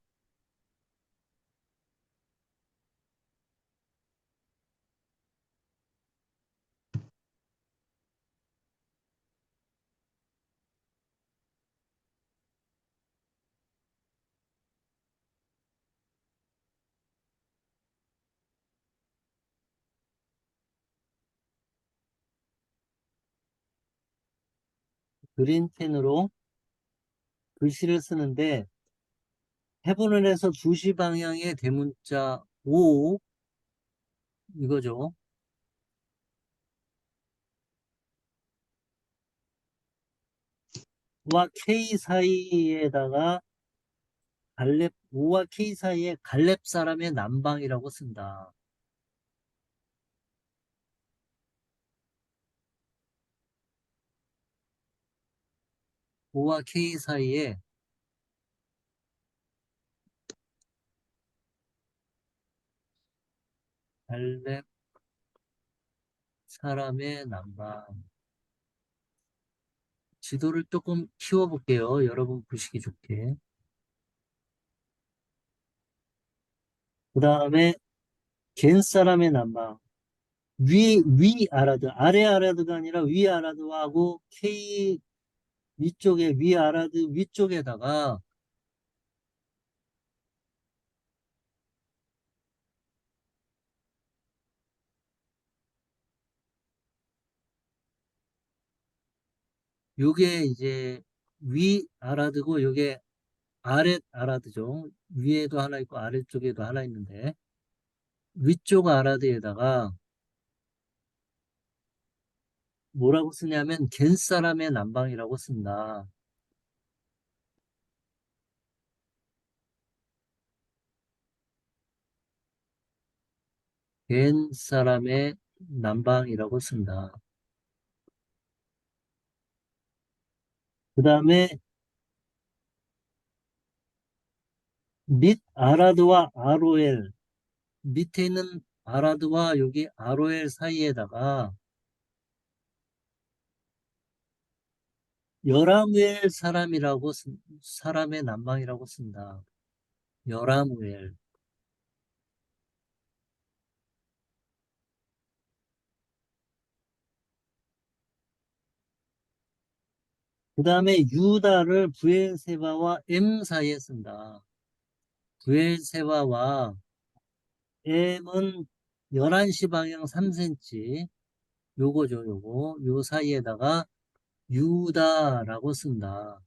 그린펜으로 글씨를 쓰는데 헤브론에서 2시 방향의 대문자 O 이거죠. 와 K 사이에다가 O와 K 사이에 갈렙 사람의 남방이라고 쓴다. O와 K 사이에 갈렙 사람의 남방. 지도를 조금 키워볼게요. 여러분 보시기 좋게. 그 다음에 겐 사람의 남방. 위 아라드, 아래 아라드가 아니라 위 아라드하고 K 위쪽에, 위 아라드 위쪽에다가 요게 이제 위 아라드고 요게 아랫 아라드죠. 위에도 하나 있고 아래쪽에도 하나 있는데 위쪽 아라드에다가 뭐라고 쓰냐면 겐 사람의 남방이라고 쓴다. 겐 사람의 남방이라고 쓴다. 그 다음에 및 아라드와 ROL 밑에 있는 아라드와 여기 ROL 사이에다가 여라무엘 사람이라고 사람의 남방이라고 쓴다. 여라무엘. 그 다음에 유다를 브엘세바와 M 사이에 쓴다. 브엘세바와 M은 11시 방향 3cm 요거죠, 요거. 요 사이에다가 유다라고 쓴다.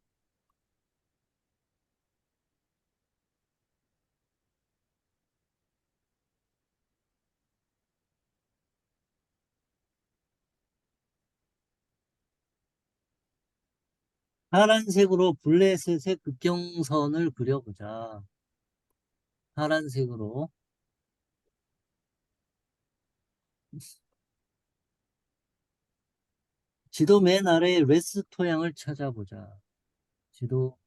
파란색으로 블레셋의 국경선을 그려보자. 파란색으로. 지도 맨 아래에 레스 토양을 찾아보자. 지도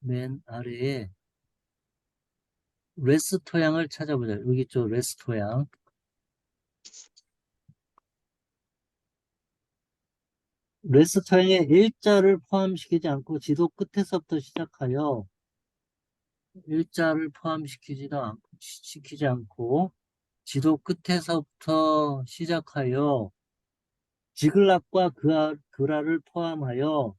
맨 아래에 레스 토양을 찾아보자. 여기 있죠, 레스 토양. 레스 토양에 일자를 포함시키지 않고 지도 끝에서부터 시작하여 일자를 포함시키지도 않고 시키지 않고 지도 끝에서부터 시작하여 지글락과 그라를 포함하여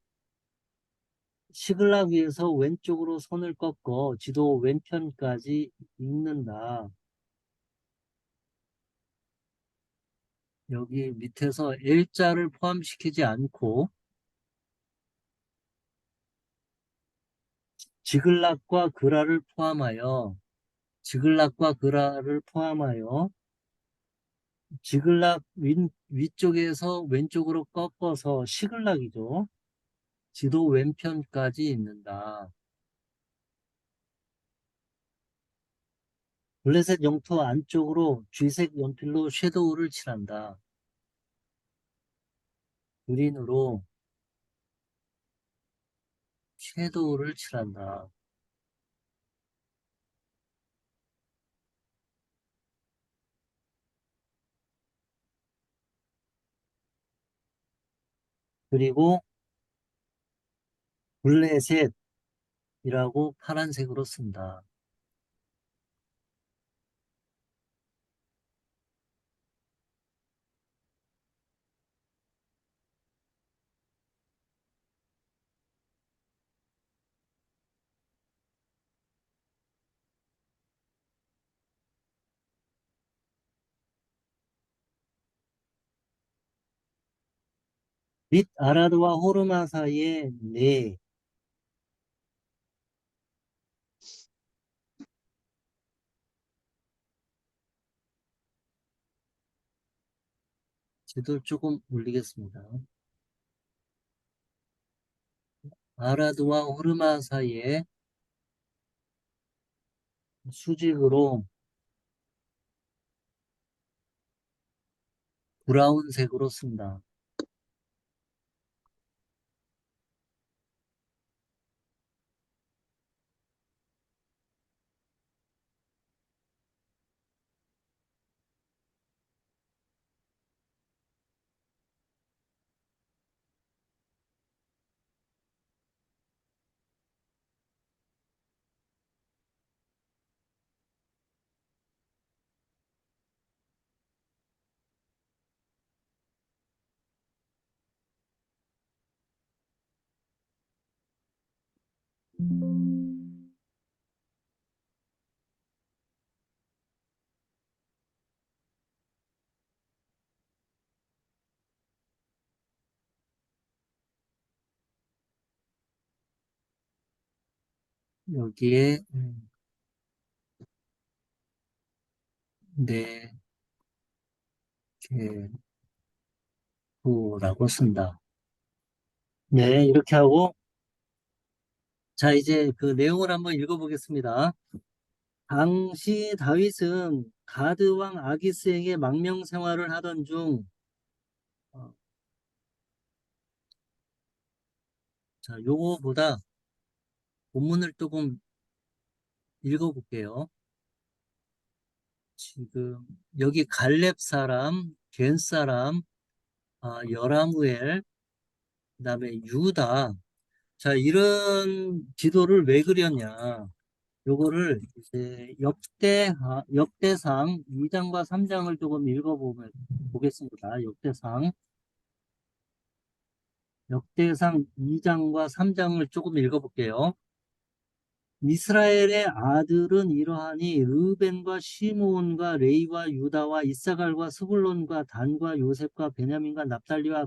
시글락 위에서 왼쪽으로 손을 꺾어 지도 왼편까지 읽는다. 여기 밑에서 일자를 포함시키지 않고 지글락과 그라를 포함하여 지글락과 그라를 포함하여 지글락 위쪽에서 왼쪽으로 꺾어서 시글락이죠. 지도 왼편까지 있는다. 블레셋 영토 안쪽으로 쥐색 연필로 섀도우를 칠한다. 그린으로 섀도우를 칠한다. 그리고 블레셋이라고 파란색으로 쓴다. 및 아라드와 호르마 사이에 네. 지도를 조금 올리겠습니다. 아라드와 호르마 사이에 수직으로 브라운색으로 쓴다. 여기에 내 계부라고 쓴다. 네, 이렇게 하고 자, 이제 그 내용을 한번 읽어보겠습니다. 당시 다윗은 가드 왕 아기스에게 망명 생활을 하던 중 어, 자, 요거보다 본문을 조금 읽어볼게요. 지금 여기 갈렙 사람, 겐 사람, 여라무엘, 그다음에 유다. 자, 이런 지도를 왜 그렸냐? 요거를 이제 역대상 2장과 3장을 조금 읽어보면 보겠습니다. 역대상 2장과 3장을 조금 읽어볼게요. 이스라엘의 아들은 이러하니 르벤과 시므온과 레이와 유다와 이사갈과 스불론과 단과 요셉과 베냐민과 납달리와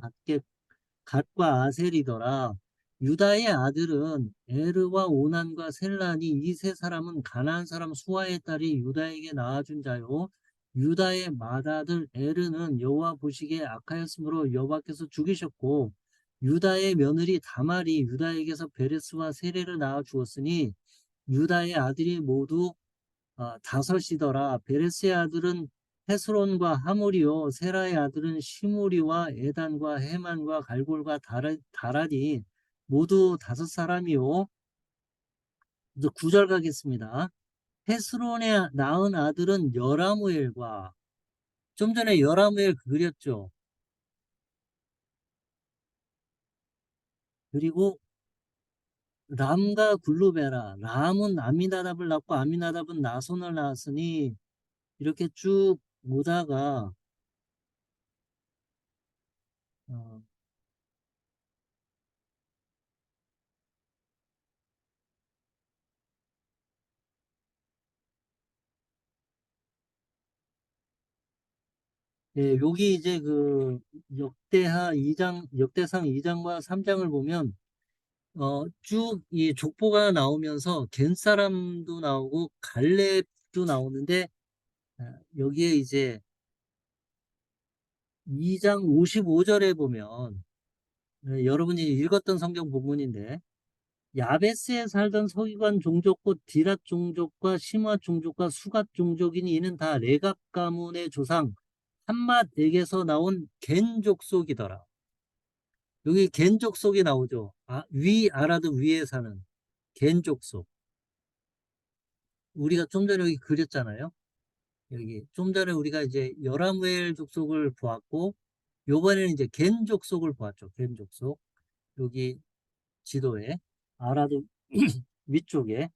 갓과 아셀이더라. 유다의 아들은 에르와 오난과 셀란이 이 세 사람은 가나안 사람 수아의 딸이 유다에게 낳아준 자요. 유다의 맏아들 에르는 여호와 보시기에 악하였으므로 여호와께서 죽이셨고 유다의 며느리 다말이 유다에게서 베레스와 세레를 낳아 주었으니 유다의 아들이 모두 다섯이더라. 베레스의 아들은 헤스론과 하물이요 세라의 아들은 시므리와 에단과 헤만과 갈골과 다란이 모두 다섯 사람이요. 이제 9절 가겠습니다. 헤스론의 낳은 아들은 여라무엘과 좀 전에 여라무엘 그렸죠. 그리고 람과 굴루베라. 람은 아미나답을 낳고 아미나답은 나손을 낳았으니 이렇게 쭉 오다가 어, 예, 여기 이제 그 역대상 2장과 3장을 보면 쭉 이 족보가 나오면서 겐 사람도 나오고 갈렙도 나오는데 여기에 이제 2장 55절에 보면 여러분이 읽었던 성경 본문인데 야베스에 살던 서기관 종족 곧 디랏 종족과 시므아 종족과 수갓 종족이니 이는 다 레갑 가문의 조상 한맛에게서 나온 겐 족속이더라. 여기 겐 족속이 나오죠. 아라드 위에 사는 겐 족속. 우리가 좀 전에 여기 그렸잖아요. 여기 좀 전에 우리가 이제 여라무엘 족속을 보았고 요번에는 이제 겐 족속을 보았죠. 겐 족속. 여기 지도에 아라드 위쪽에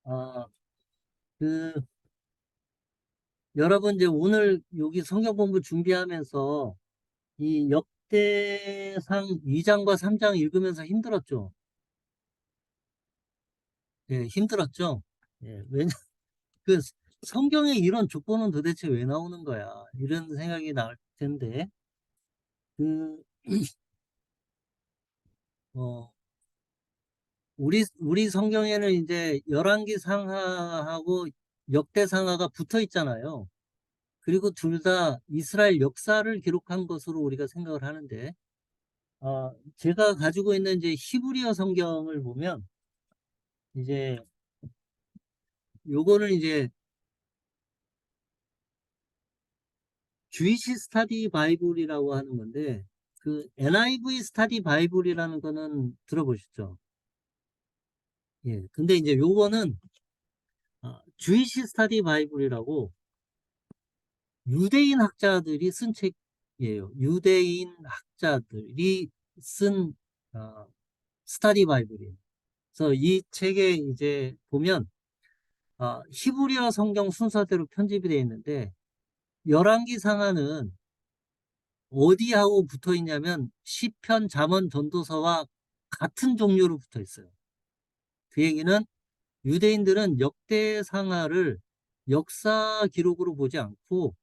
어, 그 여러분 이제 오늘 여기 성경 공부 준비하면서 이 역대상 2장과 3장 읽으면서 힘들었죠. 예, 힘들었죠. 예, 그 성경에 이런 족보는 도대체 왜 나오는 거야? 이런 생각이 나올 텐데, 그, 어, 우리 성경에는 이제 열왕기 상하하고 역대 상하가 붙어 있잖아요. 그리고 둘 다 이스라엘 역사를 기록한 것으로 우리가 생각을 하는데, 제가 가지고 있는 이제 히브리어 성경을 보면, 이제 요거는 이제 주이시 스타디 바이블이라고 하는 건데, 그 NIV 스타디 바이블이라는 거는 들어보셨죠? 예. 근데 이제 요거는 주이시 스타디 바이블이라고 유대인 학자들이 쓴 책이에요. 유대인 학자들이 쓴 스타디 바이블이에요. 그래서 이 책에 이제 보면 히브리어 성경 순서대로 편집이 되어 있는데 열왕기 상하는 어디하고 붙어 있냐면 시편, 잠언, 전도서와 같은 종류로 붙어 있어요. 그 얘기는 유대인들은 역대상하를 역사 기록으로 보지 않고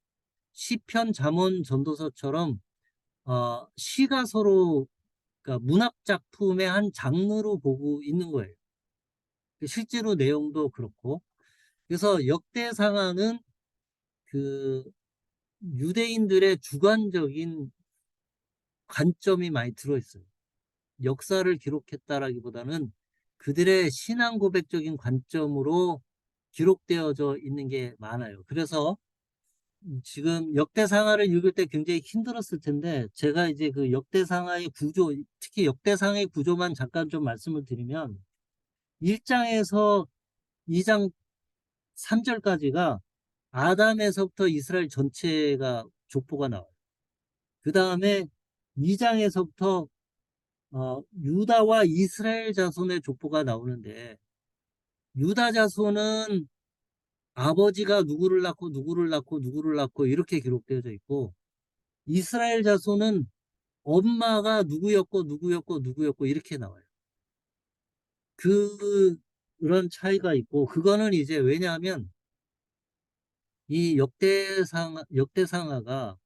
시편, 잠언, 전도서처럼 시가 서로, 그러니까 문학 작품의 한 장르로 보고 있는 거예요. 실제로 내용도 그렇고. 그래서 역대상하는 그 유대인들의 주관적인 관점이 많이 들어있어요. 역사를 기록했다라기보다는 그들의 신앙 고백적인 관점으로 기록되어져 있는 게 많아요. 그래서 지금 역대상하를 읽을 때 굉장히 힘들었을 텐데, 제가 이제 그 역대상하의 구조, 특히 역대상의 구조만 잠깐 좀 말씀을 드리면, 1장에서 2장 3절까지가 아담에서부터 이스라엘 전체가 족보가 나와요. 그 다음에 2장에서부터 유다와 이스라엘 자손의 족보가 나오는데, 유다 자손은 아버지가 누구를 낳고 누구를 낳고 누구를 낳고 이렇게 기록되어져 있고, 이스라엘 자손은 엄마가 누구였고 누구였고 누구였고 이렇게 나와요. 그런 차이가 있고, 그거는 이제 왜냐하면 이 역대상하가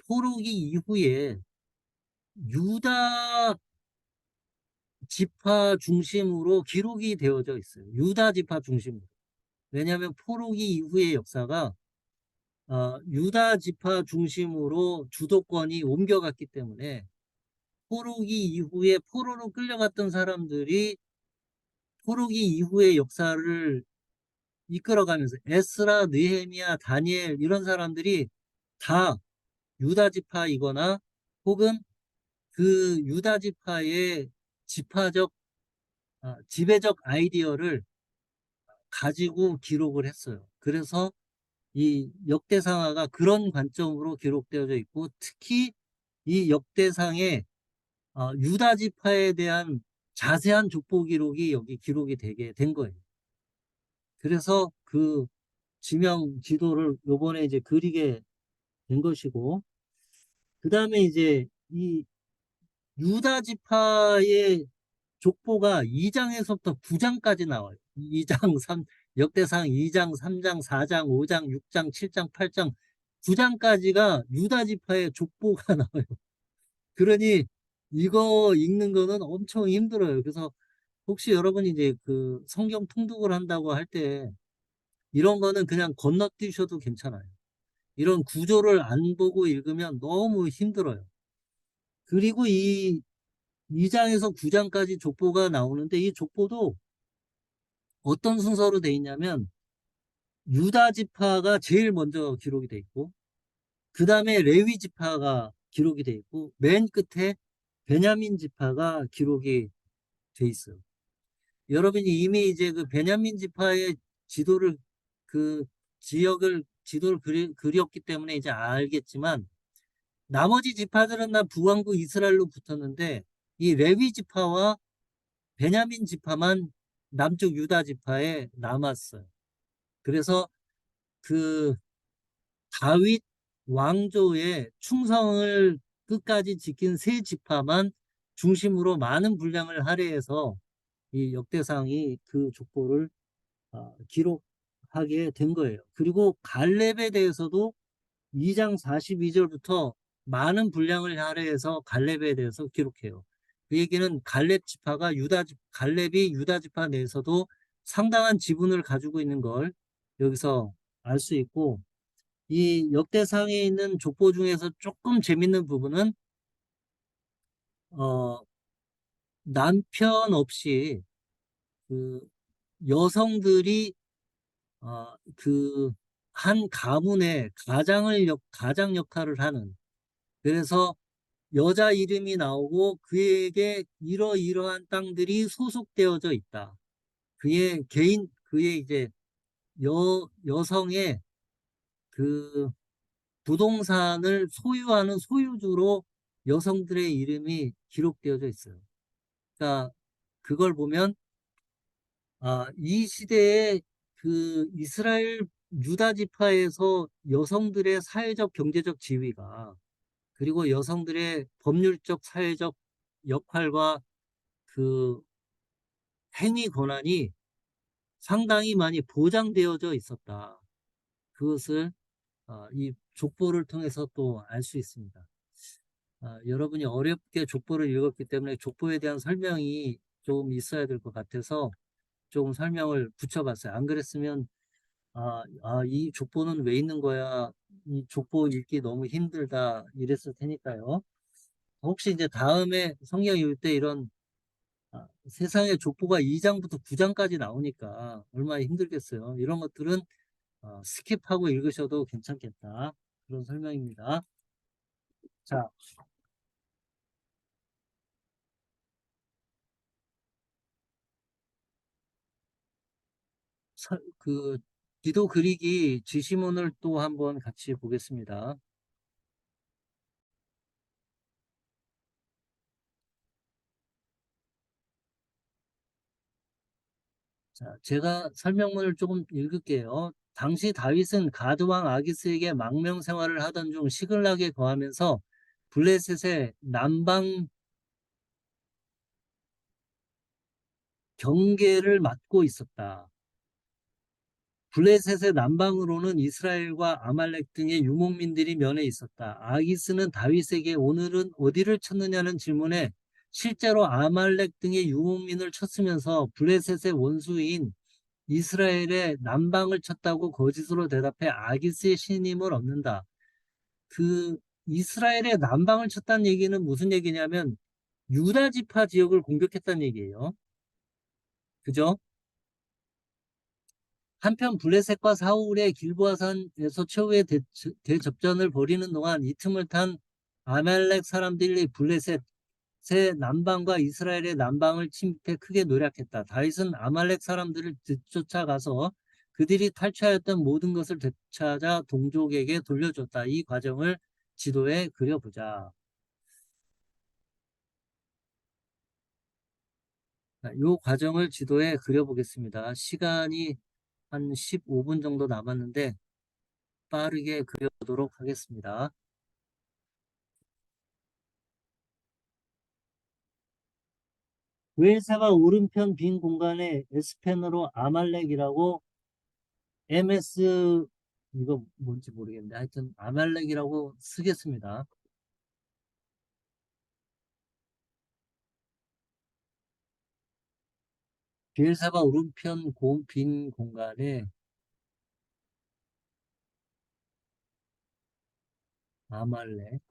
포로기 이후에 유다 지파 중심으로 기록이 되어져 있어요. 유다 지파 중심으로. 왜냐하면 포로기 이후의 역사가 유다 지파 중심으로 주도권이 옮겨갔기 때문에, 포로기 이후에 포로로 끌려갔던 사람들이 포로기 이후의 역사를 이끌어가면서 에스라, 느헤미야, 다니엘 이런 사람들이 다 유다 지파이거나 혹은 그 유다 지파의 지파적 지배적 아이디어를 가지고 기록을 했어요. 그래서 이 역대상하가 그런 관점으로 기록되어져 있고, 특히 이 역대상에 유다 지파에 대한 자세한 족보 기록이 여기 기록이 되게 된 거예요. 그래서 그 지명 지도를 요번에 이제 그리게 된 것이고, 그 다음에 이제 이 유다 지파의 족보가 2장에서부터 9장까지 나와요. 2장, 3, 역대상 2장, 3장, 4장, 5장, 6장, 7장, 8장, 9장까지가 유다 지파의 족보가 나와요. 그러니 이거 읽는 거는 엄청 힘들어요. 그래서 혹시 여러분이 이제 그 성경 통독을 한다고 할 때 이런 거는 그냥 건너뛰셔도 괜찮아요. 이런 구조를 안 보고 읽으면 너무 힘들어요. 그리고 이 2장에서 9장까지 족보가 나오는데, 이 족보도 어떤 순서로 돼 있냐면 유다 지파가 제일 먼저 기록이 돼 있고, 그 다음에 레위 지파가 기록이 돼 있고, 맨 끝에 베냐민 지파가 기록이 돼 있어요. 여러분이 이미 이제 그 베냐민 지파의 지도를, 그 지도를 그렸기 때문에 이제 알겠지만, 나머지 지파들은 다 북왕국 이스라엘로 붙었는데 이 레위 지파와 베냐민 지파만 남쪽 유다 지파에 남았어요. 그래서 그 다윗 왕조의 충성을 끝까지 지킨 세 지파만 중심으로 많은 분량을 할애해서 이 역대상이 그 족보를 기록하게 된 거예요. 그리고 갈렙에 대해서도 2장 42절부터 많은 분량을 할애해서 갈렙에 대해서 기록해요. 그 얘기는 갈렙이 유다 지파 내에서도 상당한 지분을 가지고 있는 걸 여기서 알 수 있고, 이 역대상에 있는 족보 중에서 조금 재밌는 부분은 어, 남편 없이 그 여성들이 그 한 가문의 가장 역할을 하는, 그래서 여자 이름이 나오고 그에게 이러이러한 땅들이 소속되어져 있다. 그의 이제 여성의 그 부동산을 소유하는 소유주로 여성들의 이름이 기록되어져 있어요. 그러니까 그걸 보면 이 시대에 그 이스라엘 유다 지파에서 여성들의 사회적 경제적 지위가, 그리고 여성들의 법률적 사회적 역할과 그 행위 권한이 상당히 많이 보장되어져 있었다. 그것을 이 족보를 통해서 또 알 수 있습니다. 여러분이 어렵게 족보를 읽었기 때문에 족보에 대한 설명이 좀 있어야 될 것 같아서 조금 설명을 붙여봤어요. 안 그랬으면 이 족보는 왜 있는 거야? 이 족보 읽기 너무 힘들다 이랬을 테니까요. 혹시 이제 다음에 성경 읽을 때 이런 세상에 족보가 2장부터 9장까지 나오니까 얼마나 힘들겠어요. 이런 것들은 스킵하고 읽으셔도 괜찮겠다. 그런 설명입니다. 자, 그 기도 그리기 지시문을 또 한번 같이 보겠습니다. 자, 제가 설명문을 조금 읽을게요. 당시 다윗은 가드 왕 아기스에게 망명 생활을 하던 중 시글락에 거하면서 블레셋의 남방 경계를 맡고 있었다. 블레셋의 남방으로는 이스라엘과 아말렉 등의 유목민들이 면해 있었다. 아기스는 다윗에게 오늘은 어디를 쳤느냐는 질문에 실제로 아말렉 등의 유목민을 쳤으면서 블레셋의 원수인 이스라엘의 남방을 쳤다고 거짓으로 대답해 아기스의 신임을 얻는다. 그 이스라엘의 남방을 쳤다는 얘기는 무슨 얘기냐면 유다 지파 지역을 공격했다는 얘기예요. 그죠? 한편 블레셋과 사울의 길보아산에서 최후의 대접전을 벌이는 동안 이 틈을 탄 아말렉 사람들이 블레셋의 남방과 이스라엘의 남방을 침입해 크게 노력했다. 다윗은 아말렉 사람들을 뒤쫓아가서 그들이 탈취하였던 모든 것을 되찾아 동족에게 돌려줬다. 이 과정을 지도에 그려보자. 이 과정을 지도에 그려보겠습니다. 시간이 한 15분 정도 남았는데 빠르게 그려보도록 하겠습니다. 웨일사가 오른편 빈 공간에 S펜으로 아말렉이라고 MS 이거 뭔지 모르겠는데 하여튼 아말렉이라고 쓰겠습니다. 비엘사가 오른편 빈 공간에 아말렉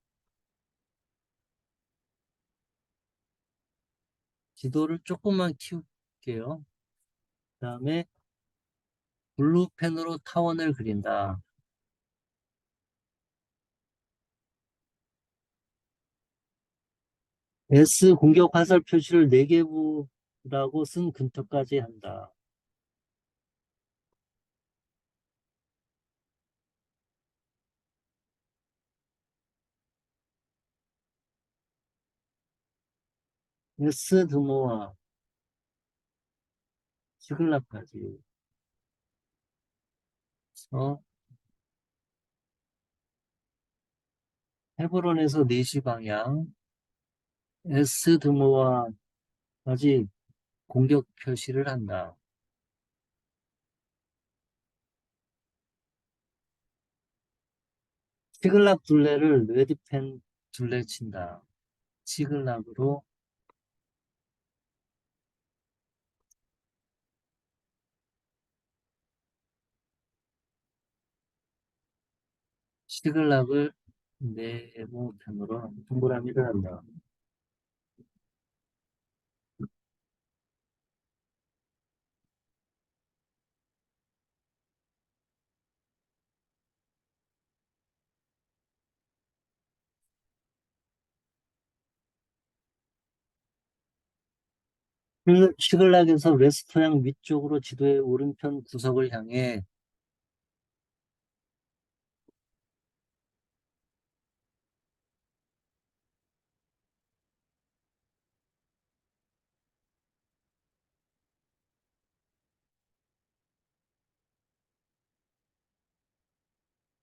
지도를 조금만 키울게요. 그 다음에 블루펜으로 타원을 그린다. S 공격 화살 표시를 4개부라고 쓴 근처까지 한다. S 드모아 시글라까지 해서 헤브론에서 4시 방향 S 드모아까지 공격 표시를 한다. 시글락 둘레를 레드펜 둘레 친다. 시글락으로 시글락을 네모펜으로 동그라미를 한다. 시글락에서 웨스트향 위쪽으로 지도의 오른편 구석을 향해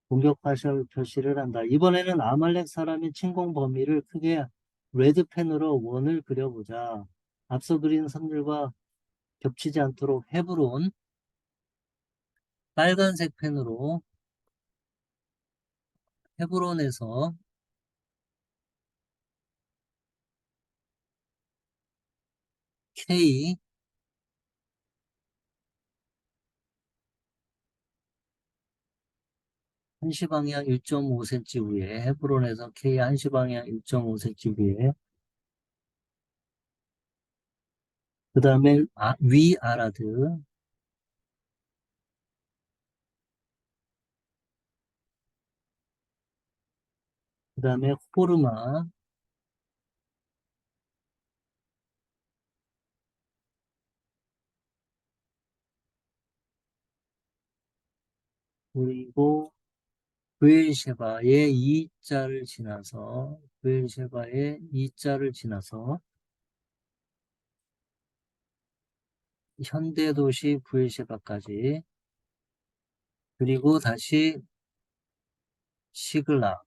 공격 화살 표시를 한다. 이번에는 아말렉 사람의 침공 범위를 크게 레드펜으로 원을 그려보자. 앞서 그린 선들과 겹치지 않도록 헤브론, 빨간색 펜으로 헤브론에서 K, 한시 방향 1.5cm 위에, 헤브론에서 K 한시 방향 1.5cm 위에, 그 다음에 위 아라드, 그 다음에 호르마, 그리고 브엘셰바의 이자를 지나서, 브엘셰바의 이자를 지나서, 현대도시 브엘셰바까지, 그리고 다시 시글락,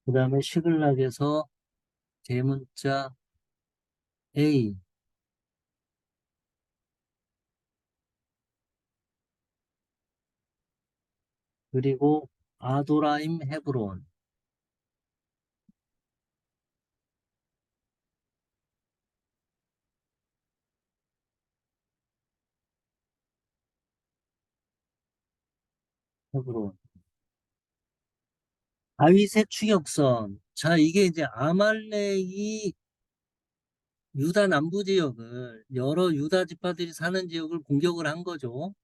그 다음에 시글락에서 대문자 A, 그리고 아도라임 헤브론, 헤브론. 다윗의 추격선. 자, 이게 이제 아말렉이 유다 남부 지역을, 여러 유다 지파들이 사는 지역을 공격을 한 거죠.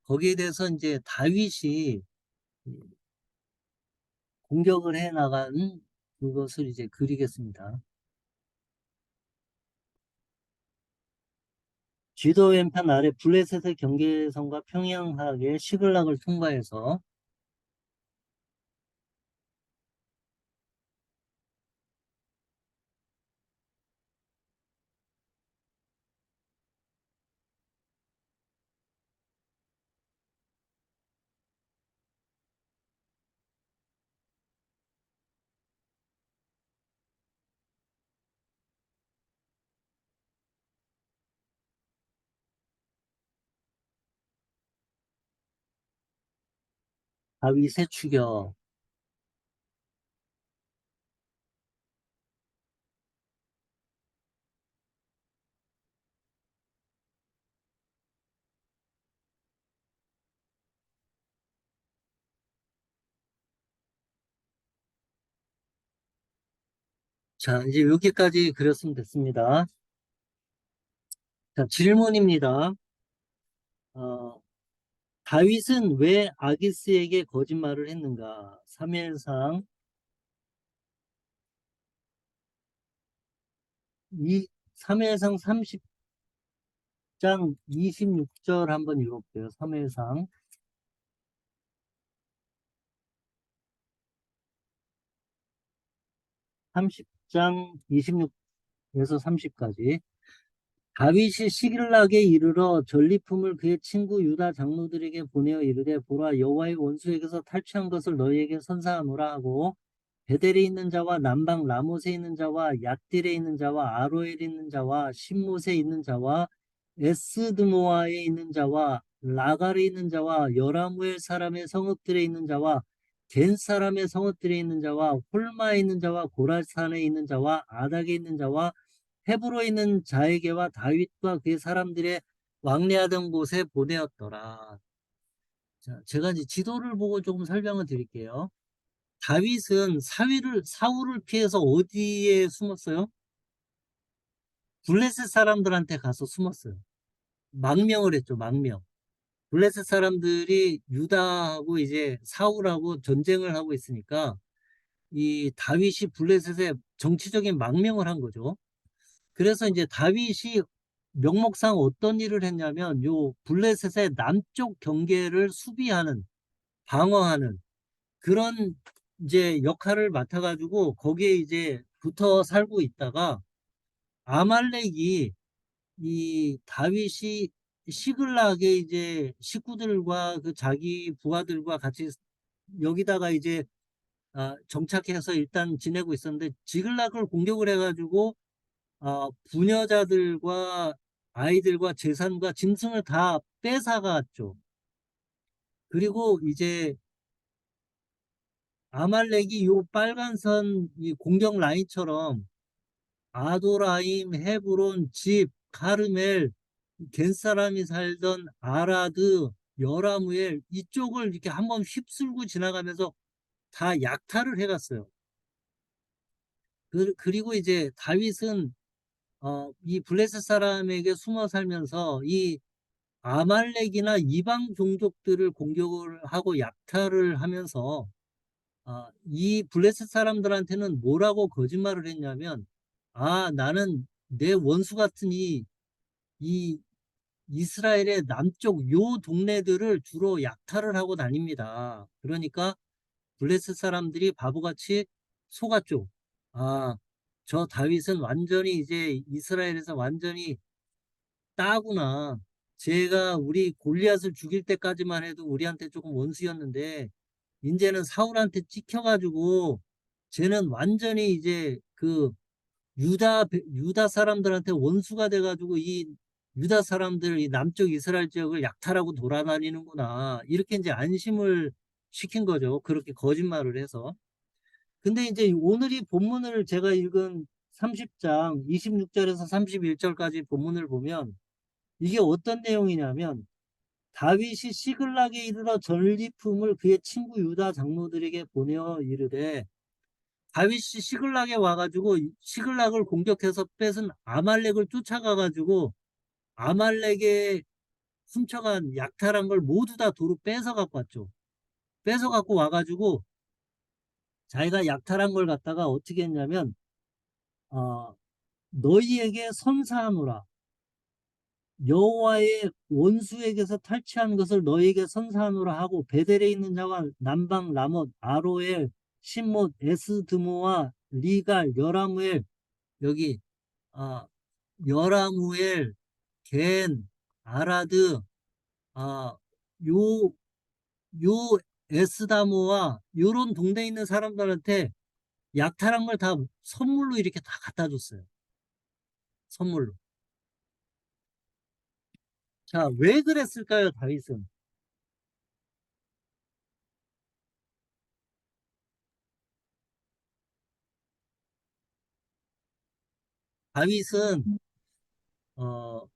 거기에 대해서 이제 다윗이 공격을 해 나간 그것을 이제 그리겠습니다. 지도 왼편 아래 블레셋의 경계선과 평양하게 시글락을 통과해서 다윗의 추격. 자, 이제 여기까지 그렸으면 됐습니다. 자, 질문입니다. 어, 다윗은 왜 아기스에게 거짓말을 했는가? 사무엘상 3회상 30장 26절 한번 읽어볼게요. 3회상 30장 26에서 30까지. 다윗이 시길락에 이르러 전리품을 그의 친구 유다 장로들에게 보내어 이르되 보라 여호와의 원수에게서 탈취한 것을 너희에게 선사하노라 하고 베델에 있는 자와 남방 라못에 있는 자와 약딜에 있는 자와 아로엘에 있는 자와 신못에 있는 자와 에스드모아에 있는 자와 라갈에 있는 자와 여라무엘 사람의 성읍들에 있는 자와 겐 사람의 성읍들에 있는 자와 홀마에 있는 자와 고라산에 있는 자와 아닥에 있는 자와 헤브로에 있는 자에게와 다윗과 그의 사람들의 왕래하던 곳에 보내었더라. 자, 제가 이제 지도를 보고 조금 설명을 드릴게요. 다윗은 사울을 피해서 어디에 숨었어요? 블레셋 사람들한테 가서 숨었어요. 망명을 했죠, 망명. 블레셋 사람들이 유다하고 이제 사울하고 전쟁을 하고 있으니까 이 다윗이 블레셋에 정치적인 망명을 한 거죠. 그래서 이제 다윗이 명목상 어떤 일을 했냐면 요 블레셋의 남쪽 경계를 수비하는, 방어하는 그런 이제 역할을 맡아가지고 거기에 이제 붙어 살고 있다가 아말렉이 이 다윗이 시글락에 이제 식구들과 그 자기 부하들과 같이 여기다가 이제 정착해서 일단 지내고 있었는데 지글락을 공격을 해가지고 부녀자들과 아이들과 재산과 짐승을 다 뺏어갔죠. 그리고 이제 아말렉이 요 빨간 선 이 공격 라인처럼 아도라임, 헤브론, 집, 가르멜, 겐 사람이 살던 아라드, 여라무엘 이쪽을 이렇게 한번 휩쓸고 지나가면서 다 약탈을 해갔어요. 그리고 이제 다윗은 이 블레셋 사람에게 숨어 살면서 이 아말렉이나 이방 종족들을 공격을 하고 약탈을 하면서 이 블레셋 사람들한테는 뭐라고 거짓말을 했냐면 나는 내 원수 같은 이 이스라엘의 남쪽 요 동네들을 주로 약탈을 하고 다닙니다. 그러니까 블레셋 사람들이 바보같이 속았죠. 아, 저 다윗은 완전히 이제 이스라엘에서 완전히 따구나. 제가 우리 골리앗을 죽일 때까지만 해도 우리한테 조금 원수였는데 이제는 사울한테 찍혀가지고 쟤는 완전히 이제 그 유다 사람들한테 원수가 돼가지고 이 유다 사람들 이 남쪽 이스라엘 지역을 약탈하고 돌아다니는구나. 이렇게 이제 안심을 시킨 거죠. 그렇게 거짓말을 해서. 근데 이제 오늘 이 본문을 제가 읽은 30장 26절에서 31절까지 본문을 보면 이게 어떤 내용이냐면 다윗이 시글락에 이르러 전리품을 그의 친구 유다 장로들에게 보내어 이르되 다윗이 시글락에 와가지고 시글락을 공격해서 뺏은 아말렉을 쫓아가가지고 아말렉에 훔쳐간 약탈한 걸 모두 다 도로 뺏어 갖고 왔죠. 뺏어 갖고 와가지고 자기가 약탈한 걸 갖다가 어떻게 했냐면 어, 너희에게 선사하노라. 여호와의 원수에게서 탈취한 것을 너희에게 선사하노라 하고 베델에 있는 자와 남방 라못 아로엘 신못 에스드모와 리갈 여라무엘 여기 아, 여라무엘 겐 아라드 아, 요, 요 에스다모와 요런 동네에 있는 사람들한테 약탈한 걸 다 선물로 이렇게 다 갖다 줬어요. 선물로. 자, 왜 그랬을까요, 다윗은? 다윗은 어,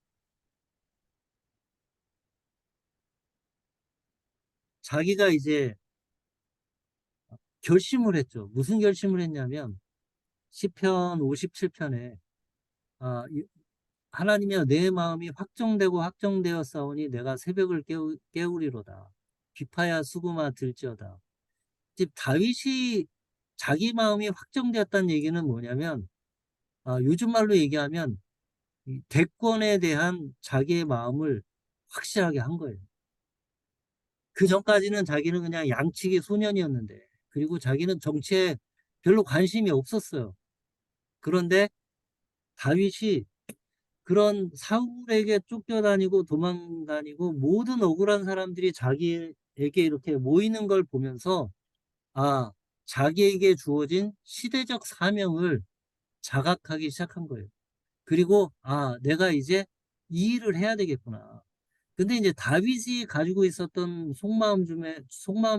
자기가 이제 결심을 했죠. 무슨 결심을 했냐면 시편 57편에 하나님이여 내 마음이 확정되고 확정되었사오니 내가 새벽을 깨우리로다. 비파야 수구마 들지어다. 즉 다윗이 자기 마음이 확정되었다는 얘기는 뭐냐면 요즘 말로 얘기하면 이 대권에 대한 자기의 마음을 확실하게 한 거예요. 그 전까지는 자기는 그냥 양치기 소년이었는데 그리고 자기는 정치에 별로 관심이 없었어요. 그런데 다윗이 그런 사울에게 쫓겨다니고 도망다니고 모든 억울한 사람들이 자기에게 이렇게 모이는 걸 보면서 아, 자기에게 주어진 시대적 사명을 자각하기 시작한 거예요. 그리고 내가 이제 이 일을 해야 되겠구나. 근데 이제 다윗이 가지고 있었던 속마음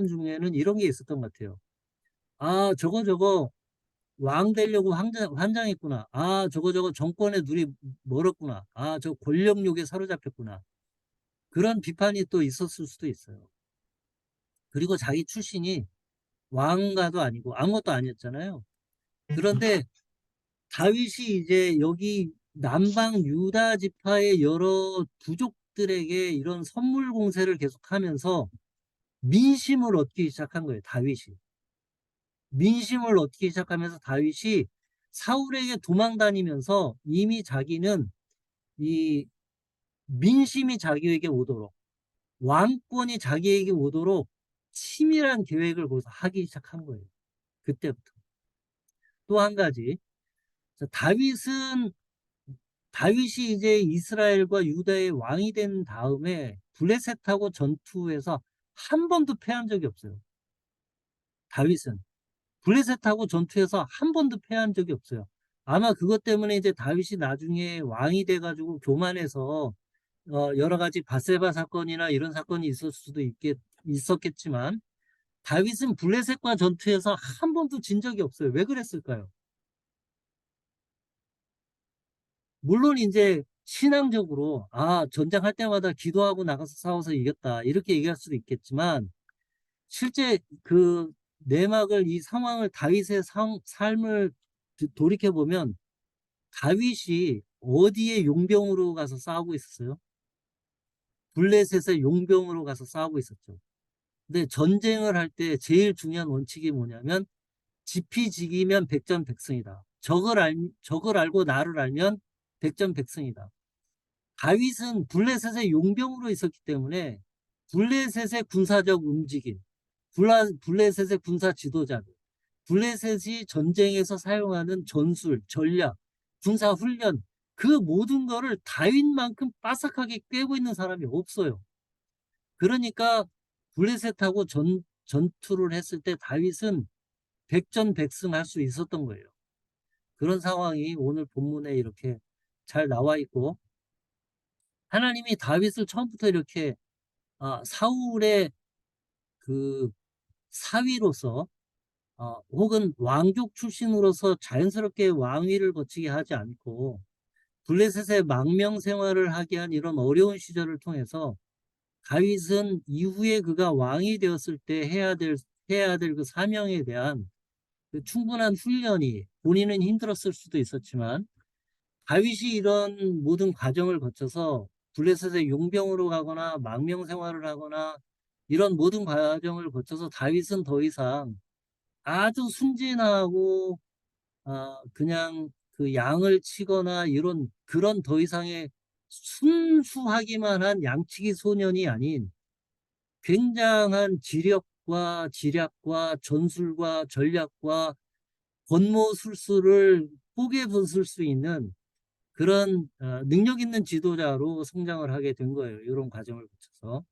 중에는 이런 게 있었던 것 같아요. 저거 왕 되려고 환장했구나. 저거 정권의 눈이 멀었구나. 저 권력욕에 사로잡혔구나. 그런 비판이 또 있었을 수도 있어요. 그리고 자기 출신이 왕가도 아니고 아무것도 아니었잖아요. 그런데 다윗이 이제 여기 남방 유다 지파의 여러 부족들에게 이런 선물 공세를 계속하면서 민심을 얻기 시작한 거예요. 다윗이. 민심을 얻기 시작하면서 다윗이 사울에게 도망 다니면서 이미 자기는 이 민심이 자기에게 오도록 왕권이 자기에게 오도록 치밀한 계획을 거기서 하기 시작한 거예요. 그때부터. 또 한 가지. 다윗이 이제 이스라엘과 유다의 왕이 된 다음에 블레셋하고 전투에서 한 번도 패한 적이 없어요. 다윗은. 블레셋하고 전투에서 한 번도 패한 적이 없어요. 아마 그것 때문에 이제 다윗이 나중에 왕이 돼가지고 교만해서 여러 가지 바세바 사건이나 이런 사건이 있었겠지만 다윗은 블레셋과 전투에서 한 번도 진 적이 없어요. 왜 그랬을까요? 물론 이제 신앙적으로 전쟁할 때마다 기도하고 나가서 싸워서 이겼다 이렇게 얘기할 수도 있겠지만 실제 그 내막을 이 상황을 다윗의 삶을 돌이켜 보면 다윗이 어디에 용병으로 가서 싸우고 있었어요? 블레셋의 용병으로 가서 싸우고 있었죠. 근데 전쟁을 할 때 제일 중요한 원칙이 뭐냐면 지피지기면 백전백승이다. 적을 알고 나를 알면 백전백승이다. 다윗은 블레셋의 용병으로 있었기 때문에 블레셋의 군사적 움직임, 블레셋의 군사 지도자들, 블레셋이 전쟁에서 사용하는 전술, 전략, 군사 훈련 그 모든 거를 다윗만큼 빠삭하게 꿰고 있는 사람이 없어요. 그러니까 블레셋하고 전투를 했을 때 다윗은 백전백승할 수 있었던 거예요. 그런 상황이 오늘 본문에 이렇게 잘 나와 있고 하나님이 다윗을 처음부터 이렇게 사울의 그 사위로서 혹은 왕족 출신으로서 자연스럽게 왕위를 거치게 하지 않고 블레셋의 망명 생활을 하게 한 이런 어려운 시절을 통해서 다윗은 이후에 그가 왕이 되었을 때 해야 될 그 사명에 대한 그 충분한 훈련이 본인은 힘들었을 수도 있었지만 다윗이 이런 모든 과정을 거쳐서 블레셋의 용병으로 가거나 망명 생활을 하거나 이런 모든 과정을 거쳐서 다윗은 더 이상 아주 순진하고 그냥 그 양을 치거나 그런 더 이상의 순수하기만 한 양치기 소년이 아닌 굉장한 지력과 지략과 전술과 전략과 권모술수를 뽀개 부술 수 있는 그런 능력 있는 지도자로 성장을 하게 된 거예요. 이런 과정을 거쳐서.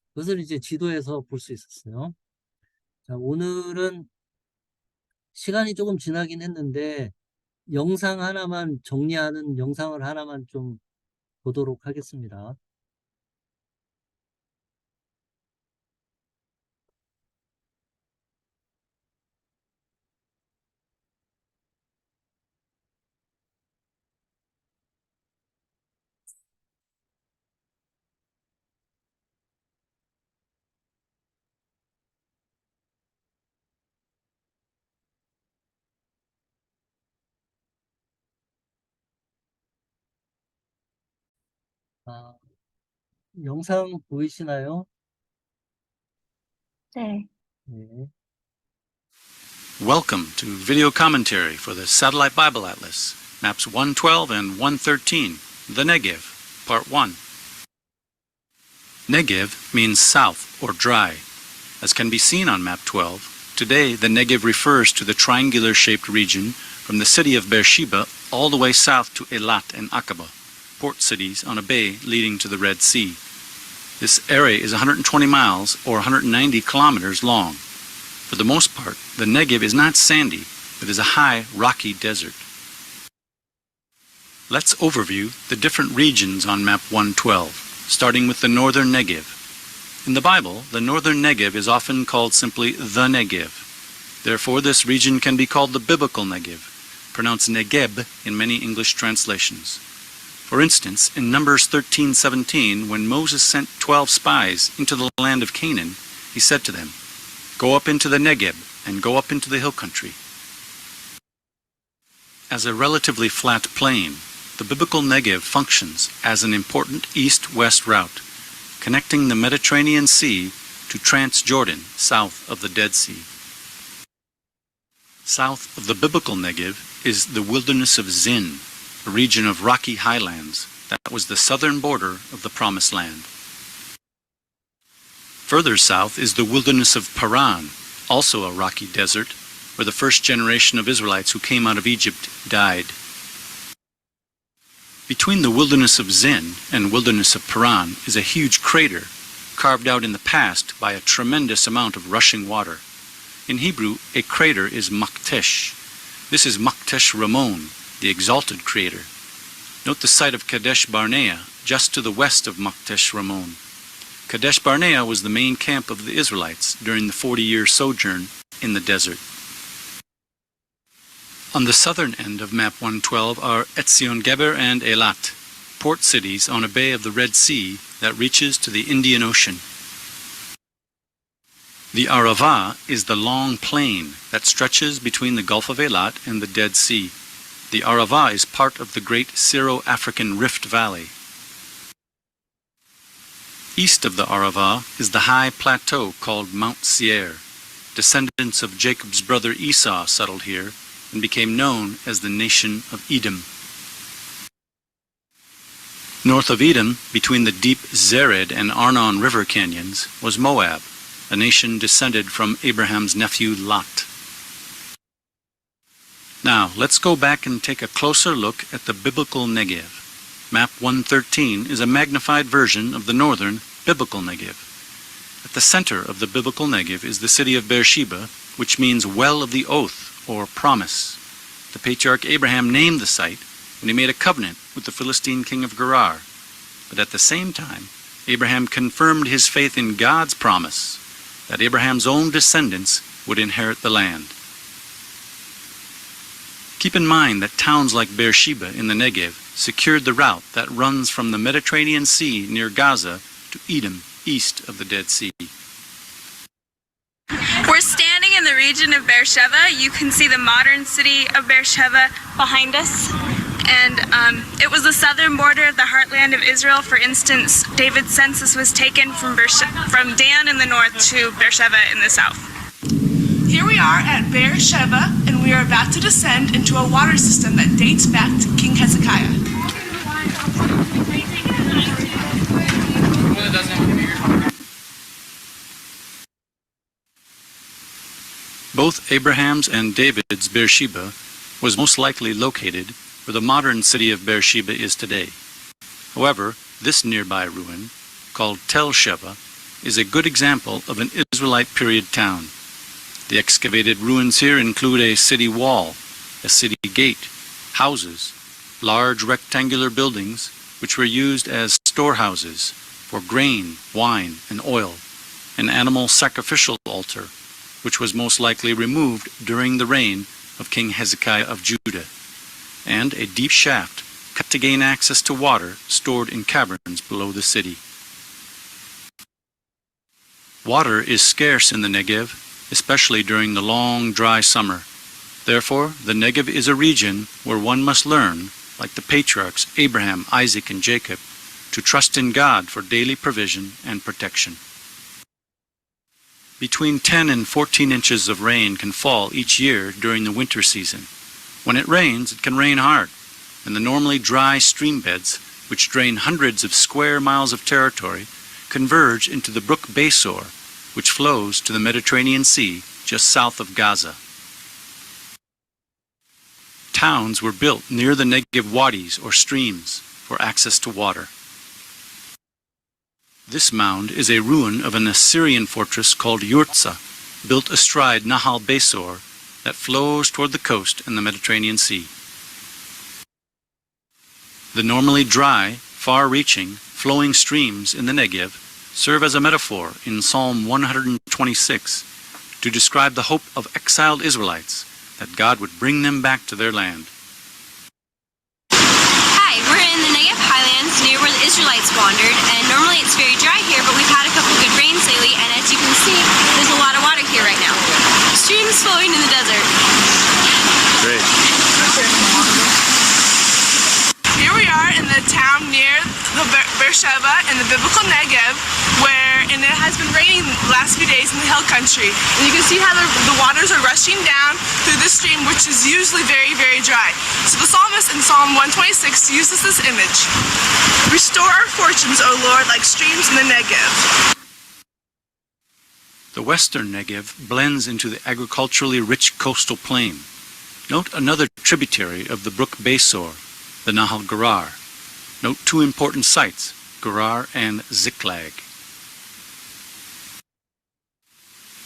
그것을 이제 지도에서 볼 수 있었어요. 자, 오늘은 시간이 조금 지나긴 했는데 영상 하나만 정리하는 영상을 하나만 좀 보도록 하겠습니다. 아, 영상 보이시나요? 네. 네. Welcome to video commentary for the Satellite Bible Atlas, maps 112 and 113, the Negev, part 1. Negev means south or dry. As can be seen on map 12, today the Negev refers to the triangular-shaped region from the city of Beersheba all the way south to Eilat and Aqaba, port cities on a bay leading to the Red Sea. This area is 120 miles or 190 kilometers long. For the most part, the Negev is not sandy, but is a high, rocky desert. Let's overview the different regions on map 112, starting with the northern Negev. In the Bible, the northern Negev is often called simply the Negev. Therefore, this region can be called the biblical Negev, pronounced Negeb in many English translations. For instance, in Numbers 13:17, when Moses sent 12 spies into the land of Canaan, he said to them, "Go up into the Negeb and go up into the hill country." As a relatively flat plain, the biblical Negev functions as an important east-west route, connecting the Mediterranean Sea to Transjordan, south of the Dead Sea. South of the biblical Negev is the wilderness of Zin, a region of rocky highlands that was the southern border of the Promised Land. Further south is the wilderness of Paran, also a rocky desert, where the first generation of Israelites who came out of Egypt died. Between the wilderness of Zin and wilderness of Paran is a huge crater carved out in the past by a tremendous amount of rushing water. In Hebrew, a crater is Maktesh. This is Maktesh Ramon, the exalted crater. Note the site of Kadesh Barnea, just to the west of Maktesh Ramon. Kadesh Barnea was the main camp of the Israelites during the 40-year sojourn in the desert. On the southern end of map 112 are Etzion Geber and Eilat, port cities on a bay of the Red Sea that reaches to the Indian Ocean. The Arava is the long plain that stretches between the Gulf of Eilat and the Dead Sea. The Arava is part of the great Syro-African Rift Valley. East of the Arava is the high plateau called Mount Seir. Descendants of Jacob's brother Esau settled here and became known as the nation of Edom. North of Edom, between the deep Zered and Arnon River canyons, was Moab, a nation descended from Abraham's nephew Lot. Now, let's go back and take a closer look at the biblical Negev. Map 113 is a magnified version of the northern biblical Negev. At the center of the biblical Negev is the city of Beersheba, which means well of the oath, or promise. The patriarch Abraham named the site when he made a covenant with the Philistine king of Gerar. But at the same time, Abraham confirmed his faith in God's promise that Abraham's own descendants would inherit the land. Keep in mind that towns like Beersheba in the Negev secured the route that runs from the Mediterranean Sea near Gaza to Edom, east of the Dead Sea. We're standing in the region of Beersheba. You can see the modern city of Beersheba behind us. And it was the southern border of the heartland of Israel. For instance, David's census was taken from Dan in the north to Beersheba in the south. Here we are at Beersheba, and we are about to descend into a water system that dates back to King Hezekiah. Both Abraham's and David's Beersheba was most likely located where the modern city of Beersheba is today. However, this nearby ruin, called Tel Sheva, is a good example of an Israelite period town. The excavated ruins here include a city wall, a city gate, houses, large rectangular buildings which were used as storehouses for grain, wine, and oil, an animal sacrificial altar, which was most likely removed during the reign of King Hezekiah of Judah, and a deep shaft cut to gain access to water stored in caverns below the city. Water is scarce in the Negev, especially during the long, dry summer. Therefore, the Negev is a region where one must learn, like the patriarchs Abraham, Isaac, and Jacob, to trust in God for daily provision and protection. Between 10 and 14 inches of rain can fall each year during the winter season. When it rains, it can rain hard, and the normally dry stream beds, which drain hundreds of square miles of territory, converge into the brook Besor, which flows to the Mediterranean Sea just south of Gaza. Towns were built near the Negev wadis or streams for access to water. This mound is a ruin of an Assyrian fortress called Yurtza, built astride Nahal Besor, that flows toward the coast in the Mediterranean Sea. The normally dry, far-reaching, flowing streams in the Negev serve as a metaphor in Psalm 126 to describe the hope of exiled Israelites that God would bring them back to their land. Hi, we're in the Negev highlands near where the Israelites wandered, and normally it's very dry here, but we've had a couple good rains lately, and as you can see, there's a lot of water here right now. Streams flowing in the desert. Great. Here we are in the town near the Beersheba in the biblical Negev, and it has been raining the last few days in the hill country. And you can see how the waters are rushing down through this stream, which is usually very, very dry. So the psalmist in Psalm 126 uses this image. Restore our fortunes, O Lord, like streams in the Negev. The western Negev blends into the agriculturally rich coastal plain. Note another tributary of the brook Besor, the Nahal Gerar. Note two important sites, Gerar and Ziklag.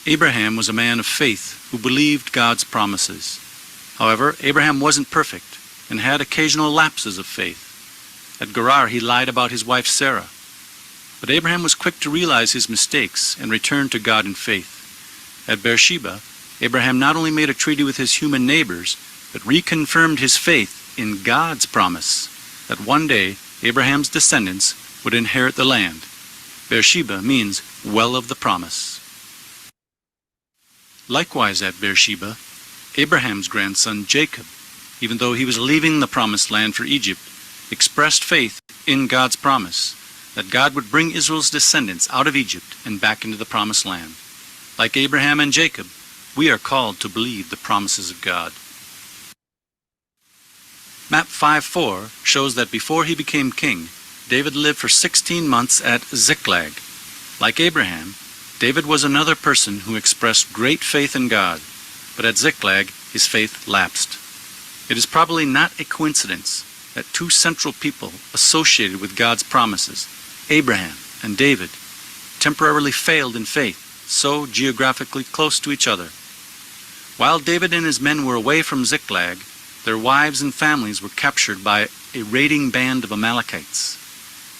Abraham was a man of faith who believed God's promises. However, Abraham wasn't perfect and had occasional lapses of faith. At Gerar, he lied about his wife Sarah. But Abraham was quick to realize his mistakes and return to God in faith. At Beersheba, Abraham not only made a treaty with his human neighbors, but reconfirmed his faith in God's promise that one day Abraham's descendants would inherit the land. Beersheba means well of the promise. Likewise at Beersheba, Abraham's grandson Jacob, even though he was leaving the promised land for Egypt, expressed faith in God's promise that God would bring Israel's descendants out of Egypt and back into the promised land. Like Abraham and Jacob, we are called to believe the promises of God. Map 5.4 shows that before he became king, David lived for 16 months at Ziklag. Like Abraham, David was another person who expressed great faith in God, but at Ziklag his faith lapsed. It is probably not a coincidence that two central people associated with God's promises, Abraham and David, temporarily failed in faith, so geographically close to each other. While David and his men were away from Ziklag, their wives and families were captured by a raiding band of Amalekites.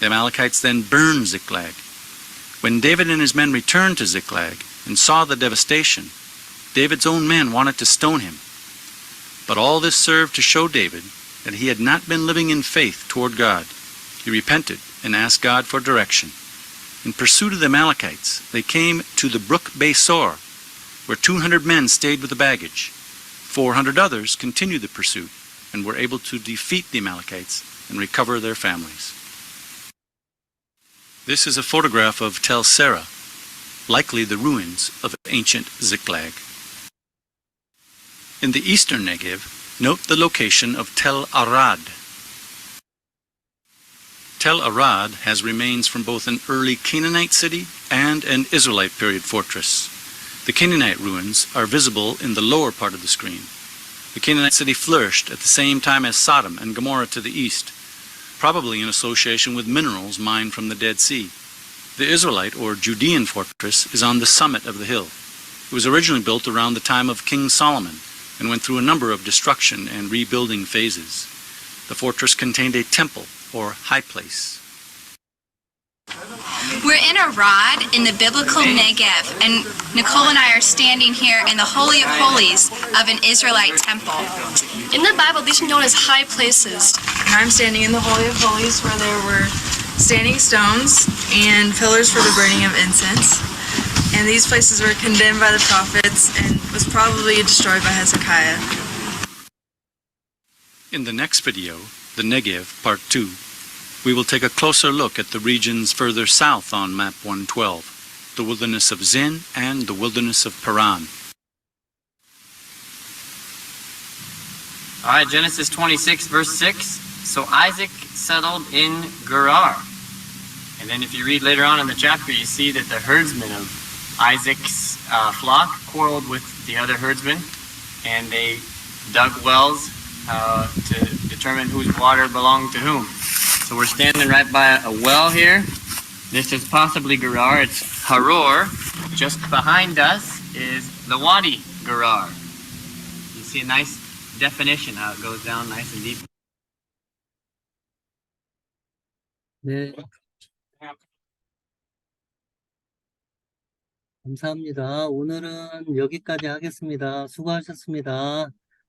The Amalekites then burned Ziklag. When David and his men returned to Ziklag and saw the devastation, David's own men wanted to stone him. But all this served to show David that he had not been living in faith toward God. He repented and asked God for direction. In pursuit of the Amalekites, they came to the brook Besor, where 200 men stayed with the baggage. 400 others continued the pursuit and were able to defeat the Amalekites and recover their families. This is a photograph of Tel Serah, likely the ruins of ancient Ziklag. In the eastern Negev, note the location of Tel Arad. Tel Arad has remains from both an early Canaanite city and an Israelite period fortress. The Canaanite ruins are visible in the lower part of the screen. The Canaanite city flourished at the same time as Sodom and Gomorrah to the east, probably in association with minerals mined from the Dead Sea. The Israelite or Judean fortress is on the summit of the hill. It was originally built around the time of King Solomon and went through a number of destruction and rebuilding phases. The fortress contained a temple or high place. We're in Arad in the biblical Negev, and Nicole and I are standing here in the Holy of Holies of an Israelite temple. In the Bible, these are known as high places. And I'm standing in the Holy of Holies where there were standing stones and pillars for the burning of incense. And these places were condemned by the prophets and was probably destroyed by Hezekiah. In the next video, the Negev, Part 2, we will take a closer look at the regions further south on Map 112, the wilderness of Zin and the wilderness of Paran. All right, Genesis 26, verse 6. So Isaac settled in Gerar. And then if you read later on in the chapter, you see that the herdsmen of Isaac's flock quarreled with the other herdsmen, and they dug wells to determine whose water belonged to whom. So we're standing right by a well here. This is possibly Gerar. It's Haror. Just behind us is the Wadi Gerar. You see a nice definition how it goes down nice and deep. 네. 감사합니다. 오늘은 여기까지 하겠습니다. 수고하셨습니다.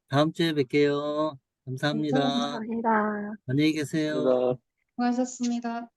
다음 주에 뵐게요. 감사합니다. 감사합니다. 안녕히 계세요. 수고하셨습니다.